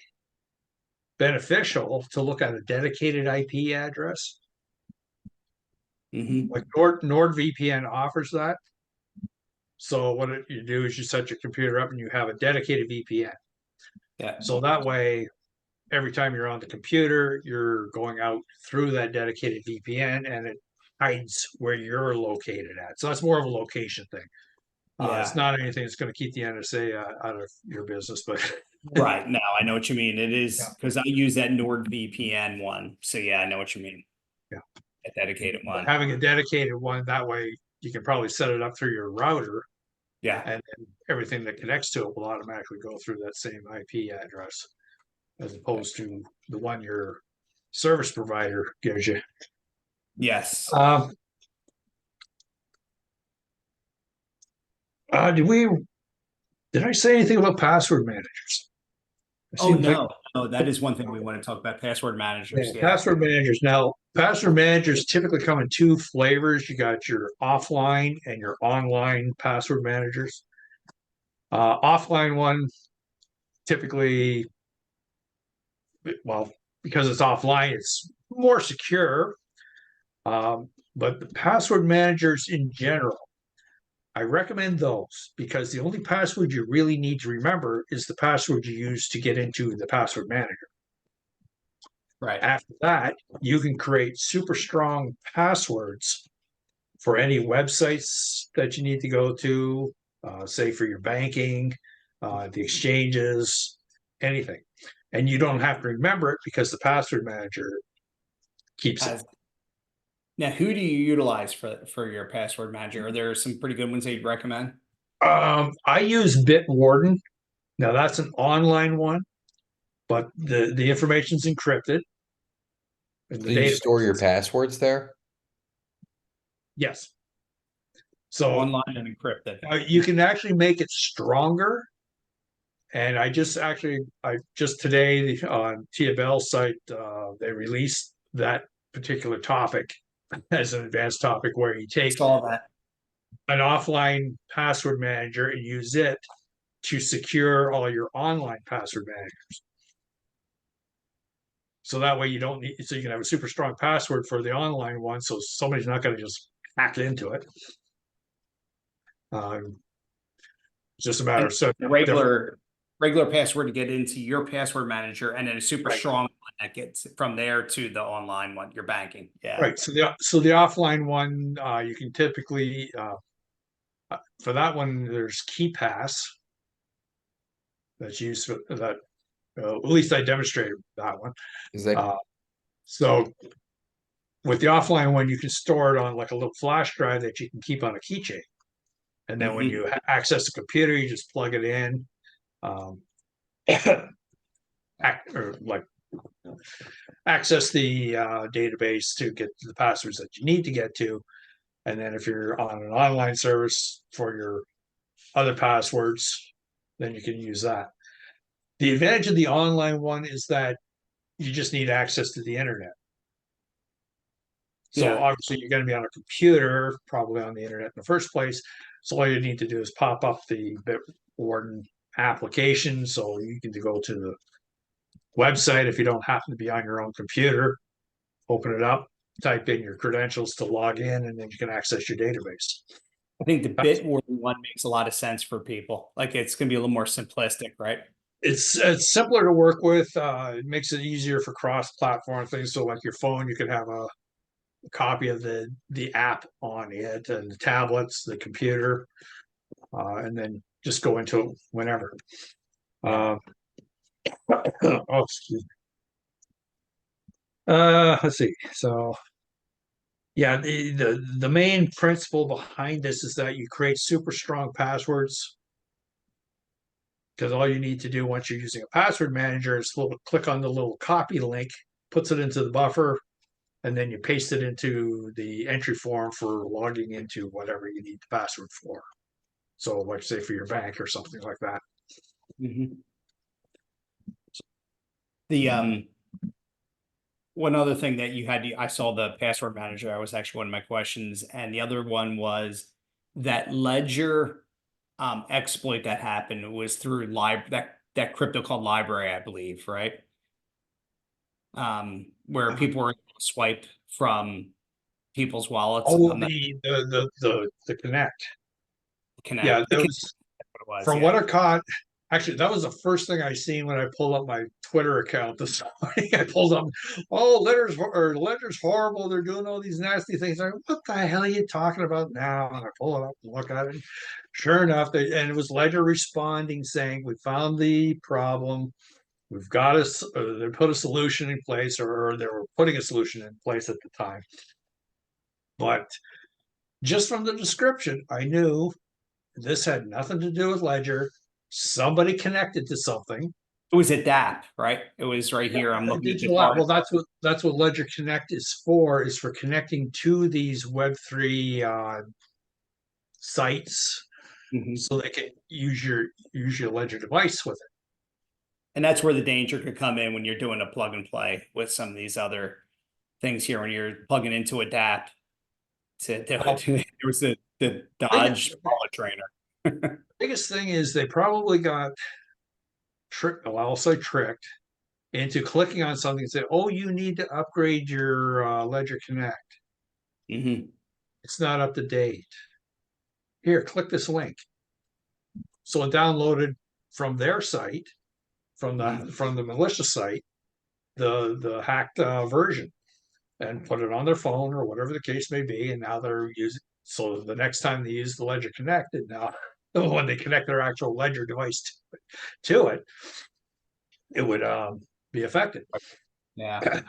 beneficial to look at a dedicated IP address. Hmm. Like NordVPN offers that. So what you do is you set your computer up and you have a dedicated VPN. Yeah. So that way, every time you're on the computer, you're going out through that dedicated VPN and it hides where you're located at. So that's more of a location thing. It's Yeah. not anything that's going to keep the NSA out of your business, but Right. No, I know what you mean. It yeah, is because I use that NordVPN one. So yeah, I know what you mean. yeah. A dedicated But one. having a dedicated one, that way you can probably set it up through your router Yeah. and then everything that connects to it will automatically go through that same IP address, as opposed to the one your service provider gives you. Yes. Did I say anything about password managers? I Oh, seem to think. no, that is one thing we want to talk about, password managers. Yeah, Yeah. password managers. Now, password managers typically come in two flavors. You got your offline and your online password managers. Offline one typically, well, because it's offline, it's more secure. But the password managers in general, I recommend those because the only password you really need to remember is the password you use to get into the password manager. Right. After that, you can create super strong passwords for any websites that you need to go to, say for your banking, the exchanges, anything. And you don't have to remember it because the password manager keeps it. Now, who do you utilize for your password manager? Are there some pretty good ones that you'd recommend? I use Bitwarden. Now that's an online one, but the information's encrypted in the Do you store your database. passwords there? Yes. So Online and encrypted. you can actually make it stronger. And I just today on Tia Bell's site, they released that particular topic as an advanced topic where you take Saw that. an offline password manager and use it to secure all your online password managers. So that way you don't need, so you can have a super strong password for the online one, so somebody's not going to just hack into it. It's just a matter of And regular password to get into your password manager, and then a super Right. strong one that gets from there to the online one, your banking. Yeah. Right. So the offline one, you can typically for that one, there's KeyPass that's used for that. At least I demonstrated that one. Is that So with the offline one, you can store it on like a little flash drive that you can keep on a keychain. And then when you access the computer, you just plug it in, or like access the database to get the passwords that you need to get to. And then if you're on an online service for your other passwords, then you can use that. The advantage of the online one is that you just need access to the internet. So Yeah. obviously you're going to be on a computer, probably on the internet in the first place. So all you need to do is pop up the Bitwarden application. So you can go to the website if you don't happen to be on your own computer, open it up, type in your credentials to log in, and then you can access your database. I think the Bitwarden one makes a lot of sense for people. Like it's going to be a little more simplistic, right? It's simpler to work with. It makes it easier for cross-platform things. So like your phone, you can have a copy of the app on it, and the tablets, the computer, and then just go into it whenever. Oh, excuse me. Let's see. So yeah, the main principle behind this is that you create super strong passwords, because all you need to do once you're using a password manager is click on the little copy link, puts it into the buffer, and then you paste it into the entry form for logging into whatever you need the password for. So like say for your bank or something like that. The one other thing that you had, I saw the password manager. That was actually one of my questions, and the other one was that Ledger exploit that happened was through that crypto called library, I believe, right? Where people were able to swipe from people's wallets. Oh, the Connect. Yeah, that was What it was, from yeah. what I caught. Actually, that was the first thing I seen when I pulled up my Twitter account this morning. I pulled up, oh, Ledger's horrible. They're doing all these nasty things. I'm like, what the hell are you talking about now? And I pull it up and look at it. Sure enough, and it was Ledger responding saying, we found the problem. We've got they put a solution in place, or they were putting a solution in place at the time. But just from the description, I knew This had nothing to do with Ledger. Somebody connected to something. It was a DAP, right? It was right here. I'm looking at the Digital app. card. Well, that's what Ledger Connect is for connecting to these Web3 sites, Mhm. so they can use your Ledger device with it. And that's where the danger could come in when you're doing a plug and play with some of these other things here when you're plugging into a DAP to do Well, it. There was the biggest, Dodge roller trainer. biggest thing is they probably got tricked. Well, I'll say tricked into clicking on something and say, "Oh, you need to upgrade your Ledger Connect. Hmm. It's not up to date. Here, click this link." So it downloaded from their site, from the malicious site, the hacked version, and put it on their phone or whatever the case may be. And now they're using. So the next time they use the Ledger Connect, and now when they connect their actual Ledger device to it, it would be affected. Yeah.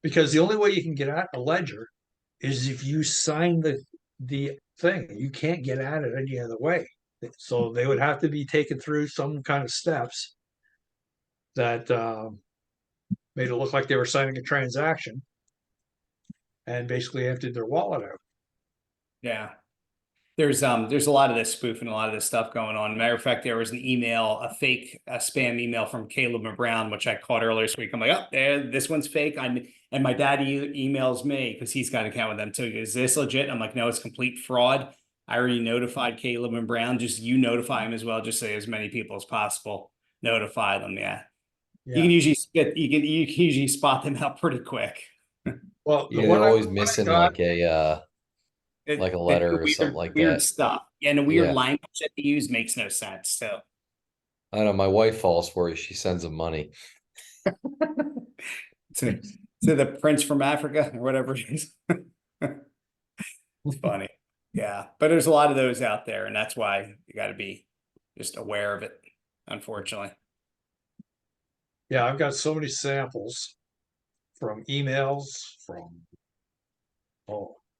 Because the only way you can get at a ledger is if you sign the thing. You can't get at it any other way. So they would have to be taken through some kind of steps that made it look like they were signing a transaction and basically emptied their wallet out. Yeah. There's a lot of this spoofing, a lot of this stuff going on. Matter of fact, there was an email, a spam email from Caleb and Brown, which I caught earlier this week. I'm like, oh, there, this one's fake. And my dad emails me because he's got an account with them too. Is this legit? I'm like, no, it's complete fraud. I already notified Caleb and Brown. Just you notify him as well. Just say as many people as possible. Notify them. Yeah. You Yeah. can usually you can usually spot them out pretty quick. Well, Yeah, they're always missing got, like a They do letter or something like weird that. stuff. Yeah, and the weird Yeah. language that they use makes no sense. So I don't know. My wife falls for it. She sends them money. to to the prince from Africa or whatever it is. It's funny. Yeah. But there's a lot of those out there, and that's why you got to be just aware of it, unfortunately. Yeah, I've got so many samples from emails, from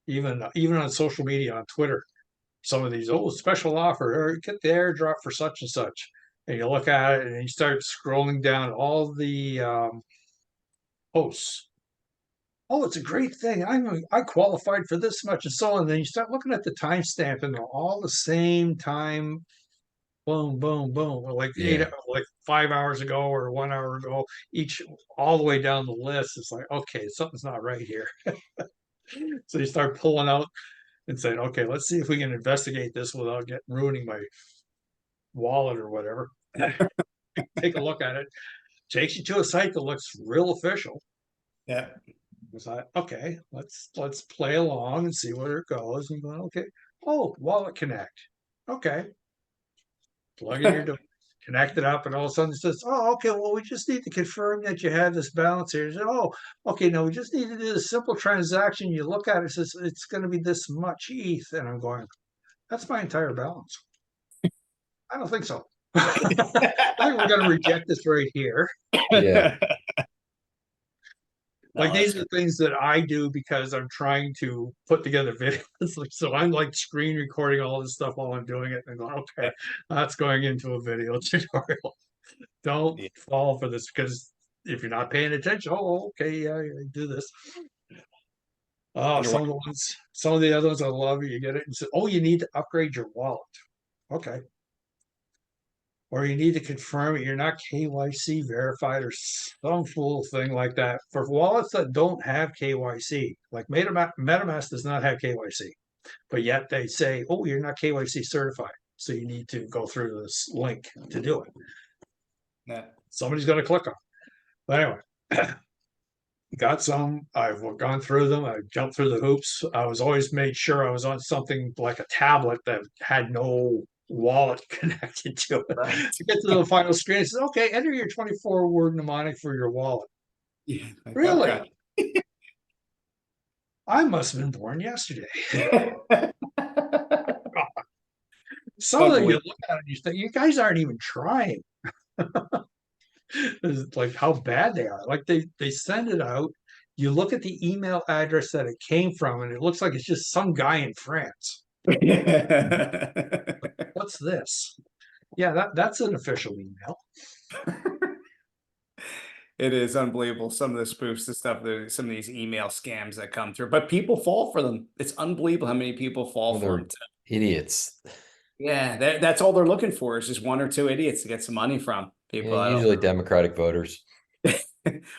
even on social media, on Twitter. Some of these special offer, or get the airdrop for such and such, and you look at it and you start scrolling down all the posts. Oh, it's a great thing. I qualified for this much and so on. And then you start looking at the timestamp and all the same time, boom, boom, boom, like Yeah. like 5 hours ago or 1 hour ago, each all the way down the list. It's like, okay, something's not right here. So you start pulling out and saying, okay, let's see if we can investigate this without ruining my wallet or whatever. Take a look at it. Takes you to a site that looks real official. Yeah. It's like, okay, let's play along and see where it goes. And going, okay, oh, Wallet Connect. Okay. Plug in your device, connect it up, and all of a sudden it says, oh, okay, well, we just need to confirm that you have this balance here. Said, oh, okay, no, we just need to do a simple transaction. You look at it, it says it's going to be this much ETH. And I'm going, that's my entire balance. I don't think so. I think we're going to reject this right here. Yeah. Like No, these are the things that I do because I'm trying to put together videos. So I'm like screen recording all this stuff while I'm doing it and going, okay, that's going into a video tutorial. Don't yeah. fall for this because if you're not paying attention, oh, okay, yeah, do this. Oh, And you're right. some of the other ones I love. You get it and say, oh, you need to upgrade your wallet. Okay. Or you need to confirm you're not KYC verified or some fool thing like that. For wallets that don't have KYC, like MetaMask does not have KYC, but yet they say, oh, you're not KYC certified. So you need to go through this link to do it. Yeah. Somebody's going to click on it. But anyway, got some. I've gone through them. I jumped through the hoops. I was always made sure I was on something like a tablet that had no wallet connected to it. Right. To get to the final screen, it says, okay, enter your 24-word mnemonic for your wallet. Yeah. Like, Really? okay. I must have been born yesterday. Some of them you Ugly. look at it and you think, you guys aren't even trying. It's like how bad they are. Like they send it out. You look at the email address that it came from, and it looks like it's just some guy in France. What's this? Yeah, that's an official email. It is unbelievable. Some of the spoofs and stuff, some of these email scams that come through, but people fall for them. It's unbelievable how many people fall Well, for they're them. idiots. Yeah, that's all they're looking for is just one or two idiots to get some money from Yeah, people. usually Democratic voters.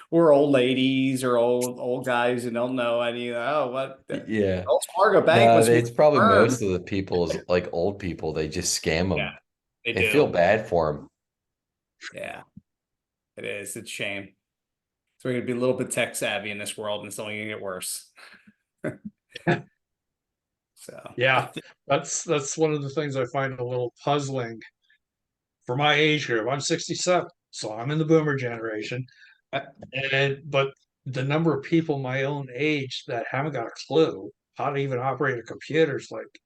Or old ladies or old guys who don't know any. Oh, what Yeah. Wells Fargo Bank No, was it's probably burned. most of the people is like old people. They just scam Yeah, them. they I feel do. bad for them. Yeah, it is. It's a shame. So we're gonna be a little bit tech savvy in this world, and it's only gonna get worse. So I Yeah, think. that's one of the things I find a little puzzling for my age group. I'm 67, so I'm in the boomer generation. But the number of people my own age that haven't got a clue how to even operate a computer is like,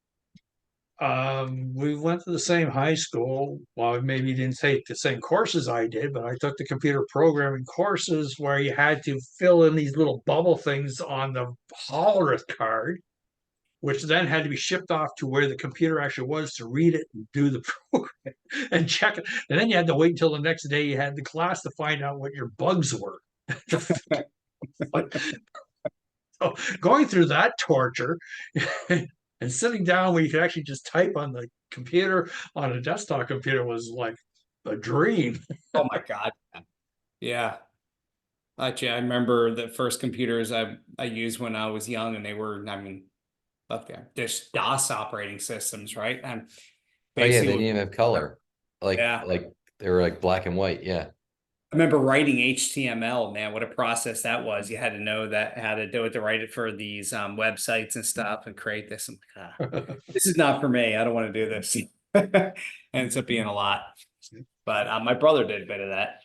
we went to the same high school. Well, maybe you didn't take the same courses I did, but I took the computer programming courses where you had to fill in these little bubble things on the Hollerith card, which then had to be shipped off to where the computer actually was to read it and do the program and check it. And then you had to wait until the next day you had the class to find out what your bugs were. But so going through that torture and sitting down where you could actually just type on the computer on a desktop computer was like a dream. Oh my God. Yeah. Actually, I remember the first computers I used when I was young, and they were, I mean, look there, there's DOS operating systems, right? And Oh yeah, basically, they didn't even have color. yeah. Like they were like black and white. Yeah. I remember writing HTML, man, what a process that was. You had to know that how to do it to write it for these websites and stuff and create this. I'm like, this is not for me. I don't want to do this. Ends up being a lot. But my brother did a bit of that.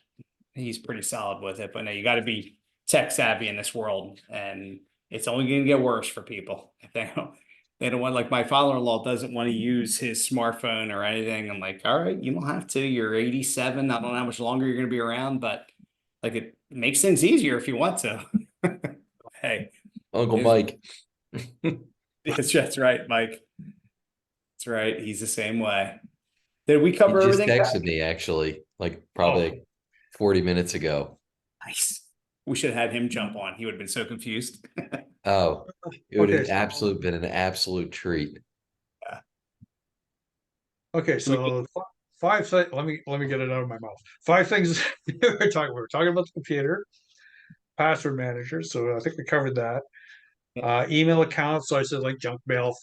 He's pretty solid with it. But no, you got to be tech savvy in this world, and it's only going to get worse for people if they don't. They don't want, like my father-in-law doesn't want to use his smartphone or anything. I'm like, all right, you don't have to. You're 87. I don't know how much longer you're going to be around, but like it makes things easier if you want to. Hey, Uncle is Mike. that's right, Mike. That's right. He's the same way. Did we He cover just everything? texted me actually, like Oh, probably 40 minutes ago. Nice. We should have had him jump on. He would have been so confused. Oh, it would okay. have absolute been an absolute treat. Okay, so five things. Let me get it out of my mouth. Five things we were talking about the computer, password manager. So I think we covered that. Email accounts. So I said like junk mail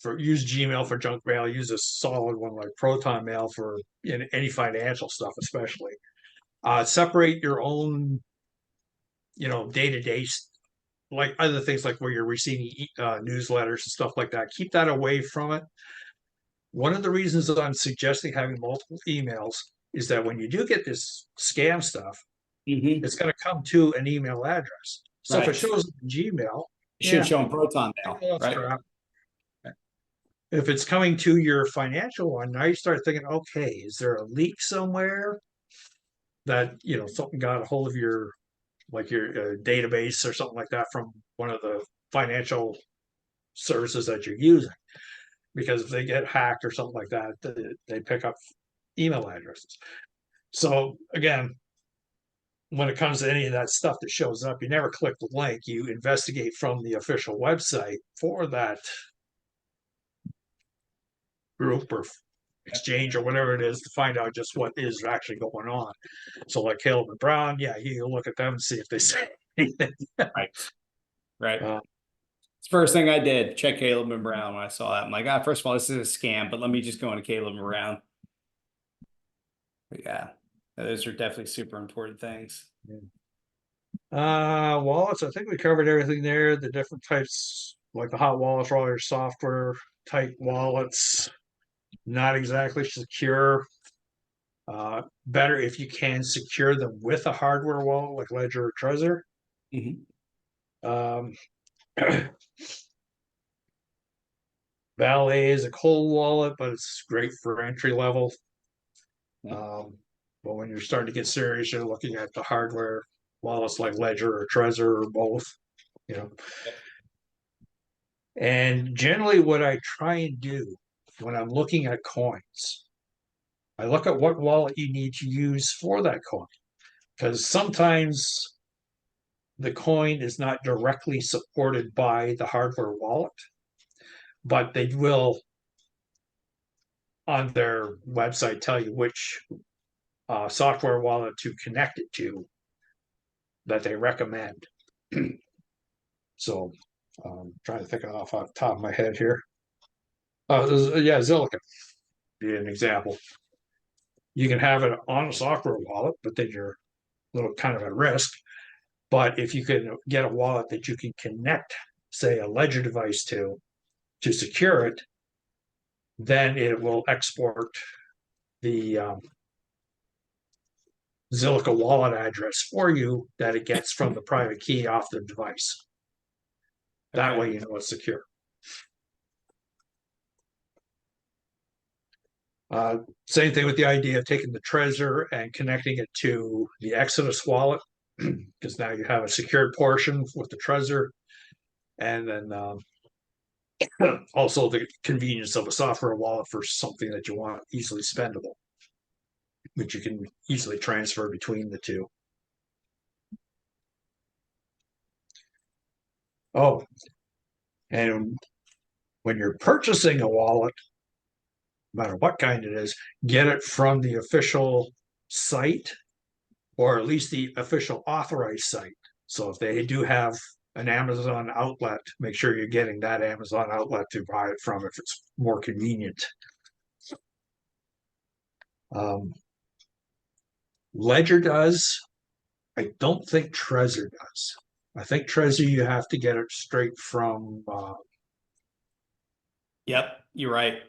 for use Gmail for junk mail. Use a solid one like Proton Mail for any financial stuff, especially. Separate your own, day to day, like other things like where you're receiving newsletters and stuff like that. Keep that away from it. One of the reasons that I'm suggesting having multiple emails is that when you do get this scam stuff, Mhm. it's going to come to an email address. So if it Right. shows up in Gmail, It should yeah, show in Proton Mail, that's right? crap. If it's coming to your financial one, now you start thinking, okay, is there a leak somewhere that something got a hold of your database or something like that from one of the financial services that you're using? Because if they get hacked or something like that, they pick up email addresses. So again, when it comes to any of that stuff that shows up, you never click the link. You investigate from the official website for that group or exchange or whatever it is to find out just what is actually going on. So like Caleb and Brown, yeah, you look at them and see if they say anything. Right. Right. Uh, It's the first thing I did. Check Caleb and Brown when I saw that. I'm like, first of all, this is a scam, but let me just go into Caleb and Brown. But yeah, those are definitely super important things. wallets, I think we covered everything there. The different types, like the hot wallets, all your software type wallets, not exactly secure. Better if you can secure them with a hardware wallet like Ledger or Trezor. Mhm. Um, Valet is a cold wallet, but it's great for entry level. Yeah. But when you're starting to get serious, you're looking at the hardware wallets like Ledger or Trezor or both. You know, And generally what I try and do when I'm looking at coins, I look at what wallet you need to use for that coin. Because sometimes the coin is not directly supported by the hardware wallet, but they will on their website tell you which software wallet to connect it to that they recommend. So trying to think off the top of my head here. Yeah, Zilliqa be an example. You can have it on a software wallet, but then you're a little kind of at risk. But if you can get a wallet that you can connect, say, a ledger device to secure it, then it will export the Zilliqa wallet address for you that it gets from the private key off the device. That Okay. way you know it's secure. Same thing with the idea of taking the Trezor and connecting it to the Exodus wallet, because now you have a secured portion with the Trezor, and then also the convenience of a software wallet for something that you want easily spendable, which you can easily transfer between the two. Oh, and when you're purchasing a wallet, no matter what kind it is, get it from the official site or at least the official authorized site. So if they do have an Amazon outlet, make sure you're getting that Amazon outlet to buy it from if it's more convenient. Ledger does. I don't think Trezor does. I think Trezor you have to get it straight from Yep, you're right.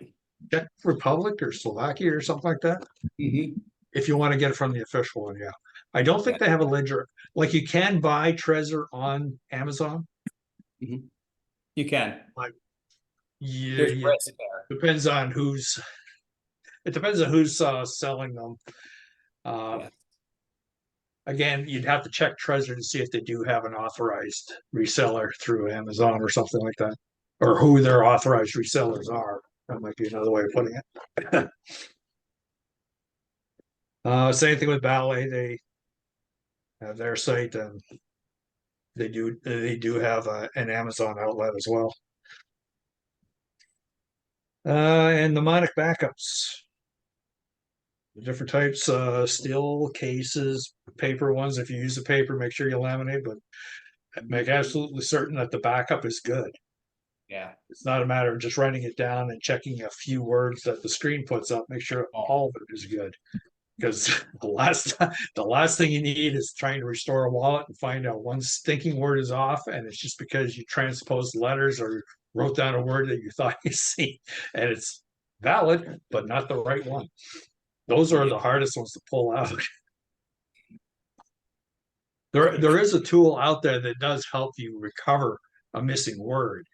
Czech Republic or Slovakia or something like that. Mm-hmm. If you want to get it from the official one, yeah. I don't think Yeah. they have a ledger. Like you can buy Trezor on Amazon. Mm-hmm. You can. Yeah, There's yeah. risk there. Depends on who's. It depends on who's selling them. Yeah. Again, you'd have to check Trezor to see if they do have an authorized reseller through Amazon or something like that, or who their authorized resellers are. That might be another way of putting it. Same thing with Ballet. They have their site, and they do have an Amazon outlet as well. And mnemonic backups. The different types, steel cases, paper ones. If you use the paper, make sure you laminate, but make absolutely certain that the backup is good. Yeah. It's not a matter of just writing it down and checking a few words that the screen puts up. Make sure all of it is good. Because the last thing you need is trying to restore a wallet and find out one stinking word is off, and it's just because you transposed letters or wrote down a word that you thought you see, and it's valid but not the right one. Those are the hardest ones to pull out. There is a tool out there that does help you recover a missing word,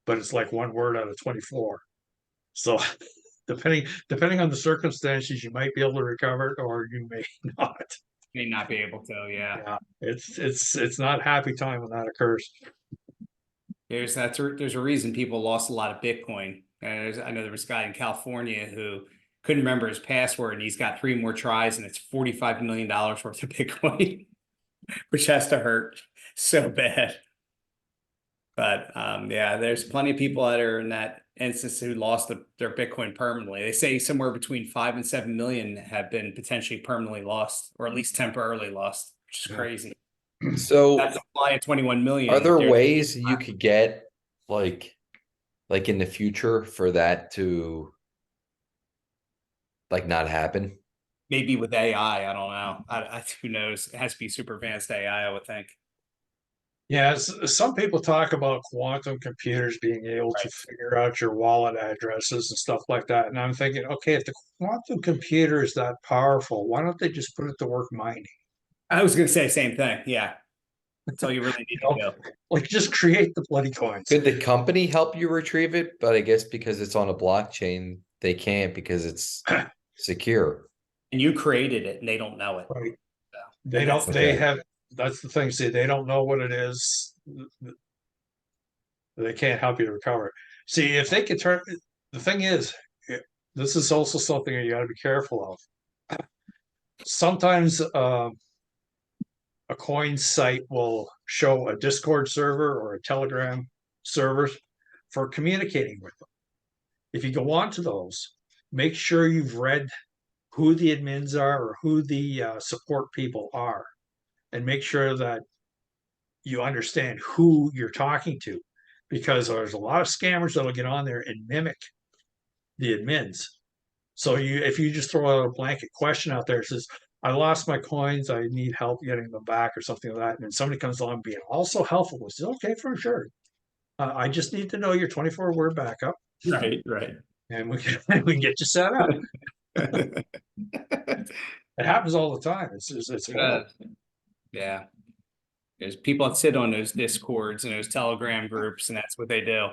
but it's like one word out of 24. So depending on the circumstances, you might be able to recover it or you may not. May not be able to, yeah. Yeah, it's not happy time when that occurs. There's a reason people lost a lot of Bitcoin. I know there was a guy in California who couldn't remember his password, and he's got 3 more tries, and it's $45 million worth of Bitcoin, which has to hurt so bad. But yeah, there's plenty of people that are in that instance who lost their Bitcoin permanently. They say somewhere between 5 and 7 million have been potentially permanently lost, or at least temporarily lost, which is crazy. So That's a supply of 21 million. are there ways you could get like in the future for that to like not happen? Maybe with AI, I don't know. Who knows? It has to be super advanced AI, I would think. Yeah, some people talk about quantum computers being able to figure out your wallet addresses and stuff like that. And I'm thinking, okay, if the quantum computer is that powerful, why don't they just put it to work mining? I was going to say the same thing. Yeah. That's all you really need to do. Like just create the bloody coins. Could the company help you retrieve it? But I guess because it's on a blockchain, they can't because it's secure. And you created it and they don't know it. Right. So, They don't, they have, that's the thing. See, they don't know what it is. They can't help you to recover it. See, if they can turn, the thing is, this is also something you got to be careful of. Sometimes a coin site will show a Discord server or a Telegram server for communicating with them. If you go on to those, make sure you've read who the admins are or who the support people are, and make sure that you understand who you're talking to, because there's a lot of scammers that'll get on there and mimic the admins. So if you just throw out a blanket question out there, it says, I lost my coins, I need help getting them back or something like that. And then somebody comes along being also helpful. It says, okay, for sure. I just need to know your 24-word backup. Right, right. And we can, we can get you set up. It happens all the time. It's Yeah. There's people that sit on those discords and those telegram groups, and that's what they do.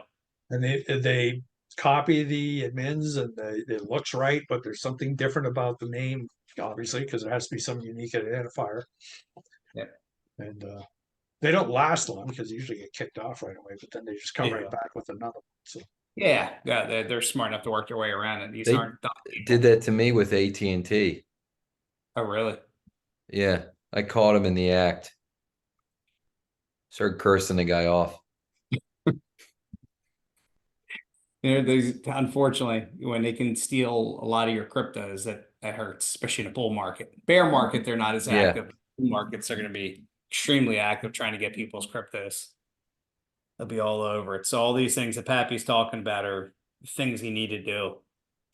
And they copy the admins, and it looks right, but there's something different about the name, obviously, because there has to be some unique identifier. Yeah. And they don't last long because they usually get kicked off right away, but then they just come Yeah. right back with another one. So Yeah, they're smart enough to work their way around it. These They aren't dumb people. did that to me with AT&T. Oh, really? Yeah, I caught him in the act. Started cursing the guy off. There's unfortunately when they can steal a lot of your cryptos, that hurts, especially in a bull market. Bear market, they're not as Yeah. active. Bull markets are going to be extremely active trying to get people's cryptos. They'll be all over it. So all these things that Pappy's talking about are things you need to do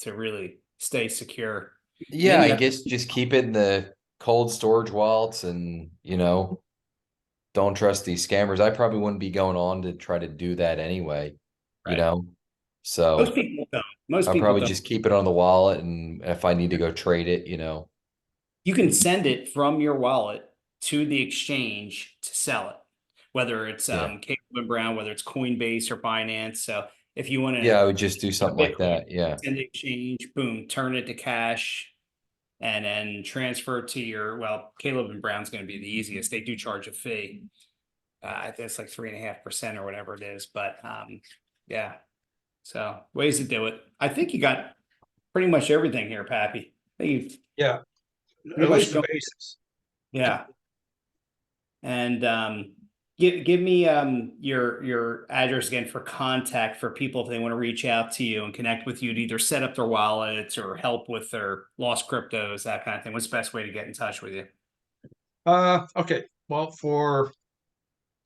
to really stay secure. Yeah, I have- guess just keep it in the cold storage wallets and, don't trust these scammers. I probably wouldn't be going on to try to do that anyway, Right. So Most people don't. Most I'll people probably don't. just keep it on the wallet, and if I need to go trade it, You can send it from your wallet to the exchange to sell it, whether it's Yeah. Caleb and Brown, whether it's Coinbase or Binance. So if you want to, Yeah, I would just do something like that. Yeah. send the exchange, boom, turn it to cash, and then transfer it to your. Well, Caleb and Brown's going to be the easiest. They do charge a fee. I think it's like 3.5% or whatever it is. But yeah. So ways to do it. I think you got pretty much everything here, Pappy. I think you've yeah, pretty at much least the gone- basics. Yeah. And give me your address again for contact for people if they want to reach out to you and connect with you to either set up their wallets or help with their lost cryptos, that kind of thing. What's the best way to get in touch with you? Okay. Well,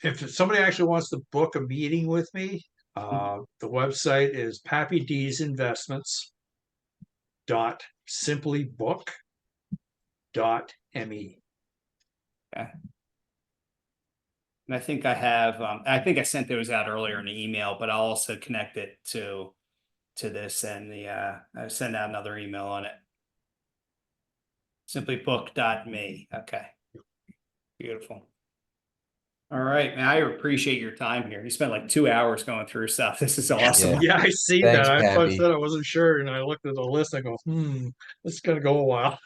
if somebody actually wants to book a meeting with me, the website is Pappy Deez Investments .simplybook.me. Okay. And I think I think I sent those out earlier in the email, but I'll also connect it to this and I send out another email on it. Simplybook.me. Okay. Beautiful. All right, man. I appreciate your time here. You spent like 2 hours going through stuff. This is awesome. Yeah. Yeah, I see Thanks, that. I Pappy. said I wasn't sure, and I looked at the list. I go, this is gonna go a while.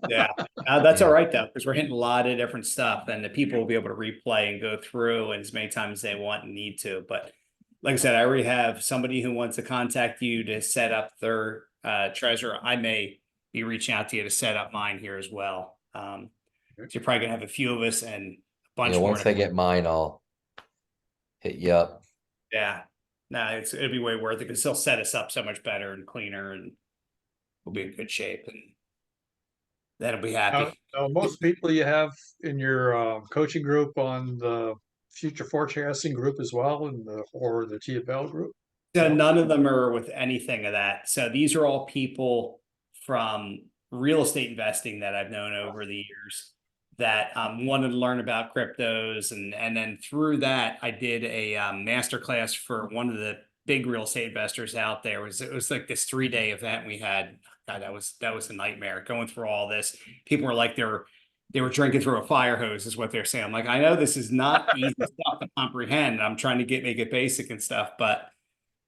Yeah, that's Yeah. all right though, because we're hitting a lot of different stuff, and the people will be able to replay and go through and as many times as they want and need to. But like I said, I already have somebody who wants to contact you to set up their treasure. I may be reaching out to you to set up mine here as well. So you're probably gonna have a few of us and a bunch Yeah, more. once I get mine, I'll hit you up. Yeah, no, it'll be way worth it because they'll set us up so much better and cleaner, and we'll be in good shape, and that'll be happy. Most people you have in your coaching group on the future forecasting group as well, or the TFL group. So none of them are with anything of that. So these are all people from real estate investing that I've known over the years that wanted to learn about cryptos, and then through that I did a masterclass for one of the big real estate investors out there. It was like this 3-day event we had. God, that was a nightmare going through all this. People were like they were drinking through a fire hose is what they're saying. I'm like, I know this is not easy stuff to comprehend. I'm trying to make it basic and stuff, but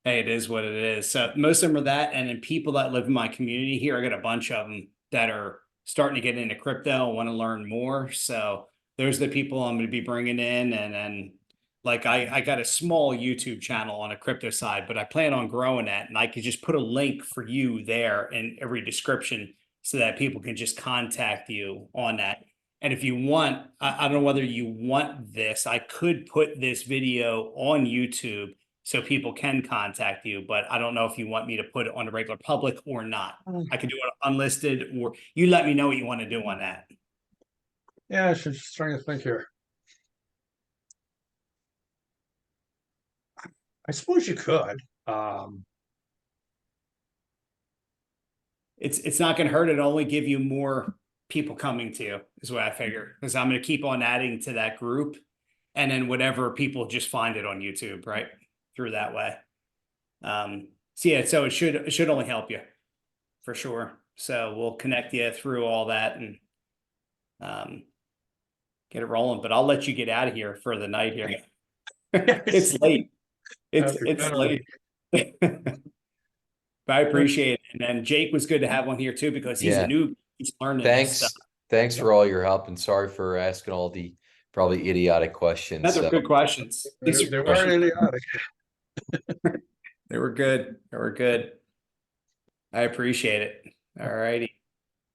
hey, it is what it is. So most of them are that. And then people that live in my community here, I got a bunch of them that are starting to get into crypto and want to learn more. So those are the people I'm going to be bringing in. And then Like I got a small YouTube channel on a crypto side, but I plan on growing that, and I could just put a link for you there in every description so that people can just contact you on that. And if you want, I don't know whether you want this, I could put this video on YouTube so people can contact you, but I don't know if you want me to put it on the regular public or not. I could do it unlisted, or you let me know what you want to do on that. Yeah, I was just trying to think here. I suppose you could. It's not going to hurt. It'll only give you more people coming to you, is what I figure. Because I'm going to keep on adding to that group, and then whatever people just find it on YouTube, right? Through that way. So yeah, so it should only help you for sure. So we'll connect you through all that and get it rolling. But I'll let you get out of here for the night here. It's late. It's late. But I appreciate it. And then Jake was good to have on here too, because he's a noob. He's learning this stuff. Thanks for all your help, and sorry for asking all the probably idiotic questions. Those are good questions. They weren't idiotic. They were good. They were good. I appreciate it. All righty.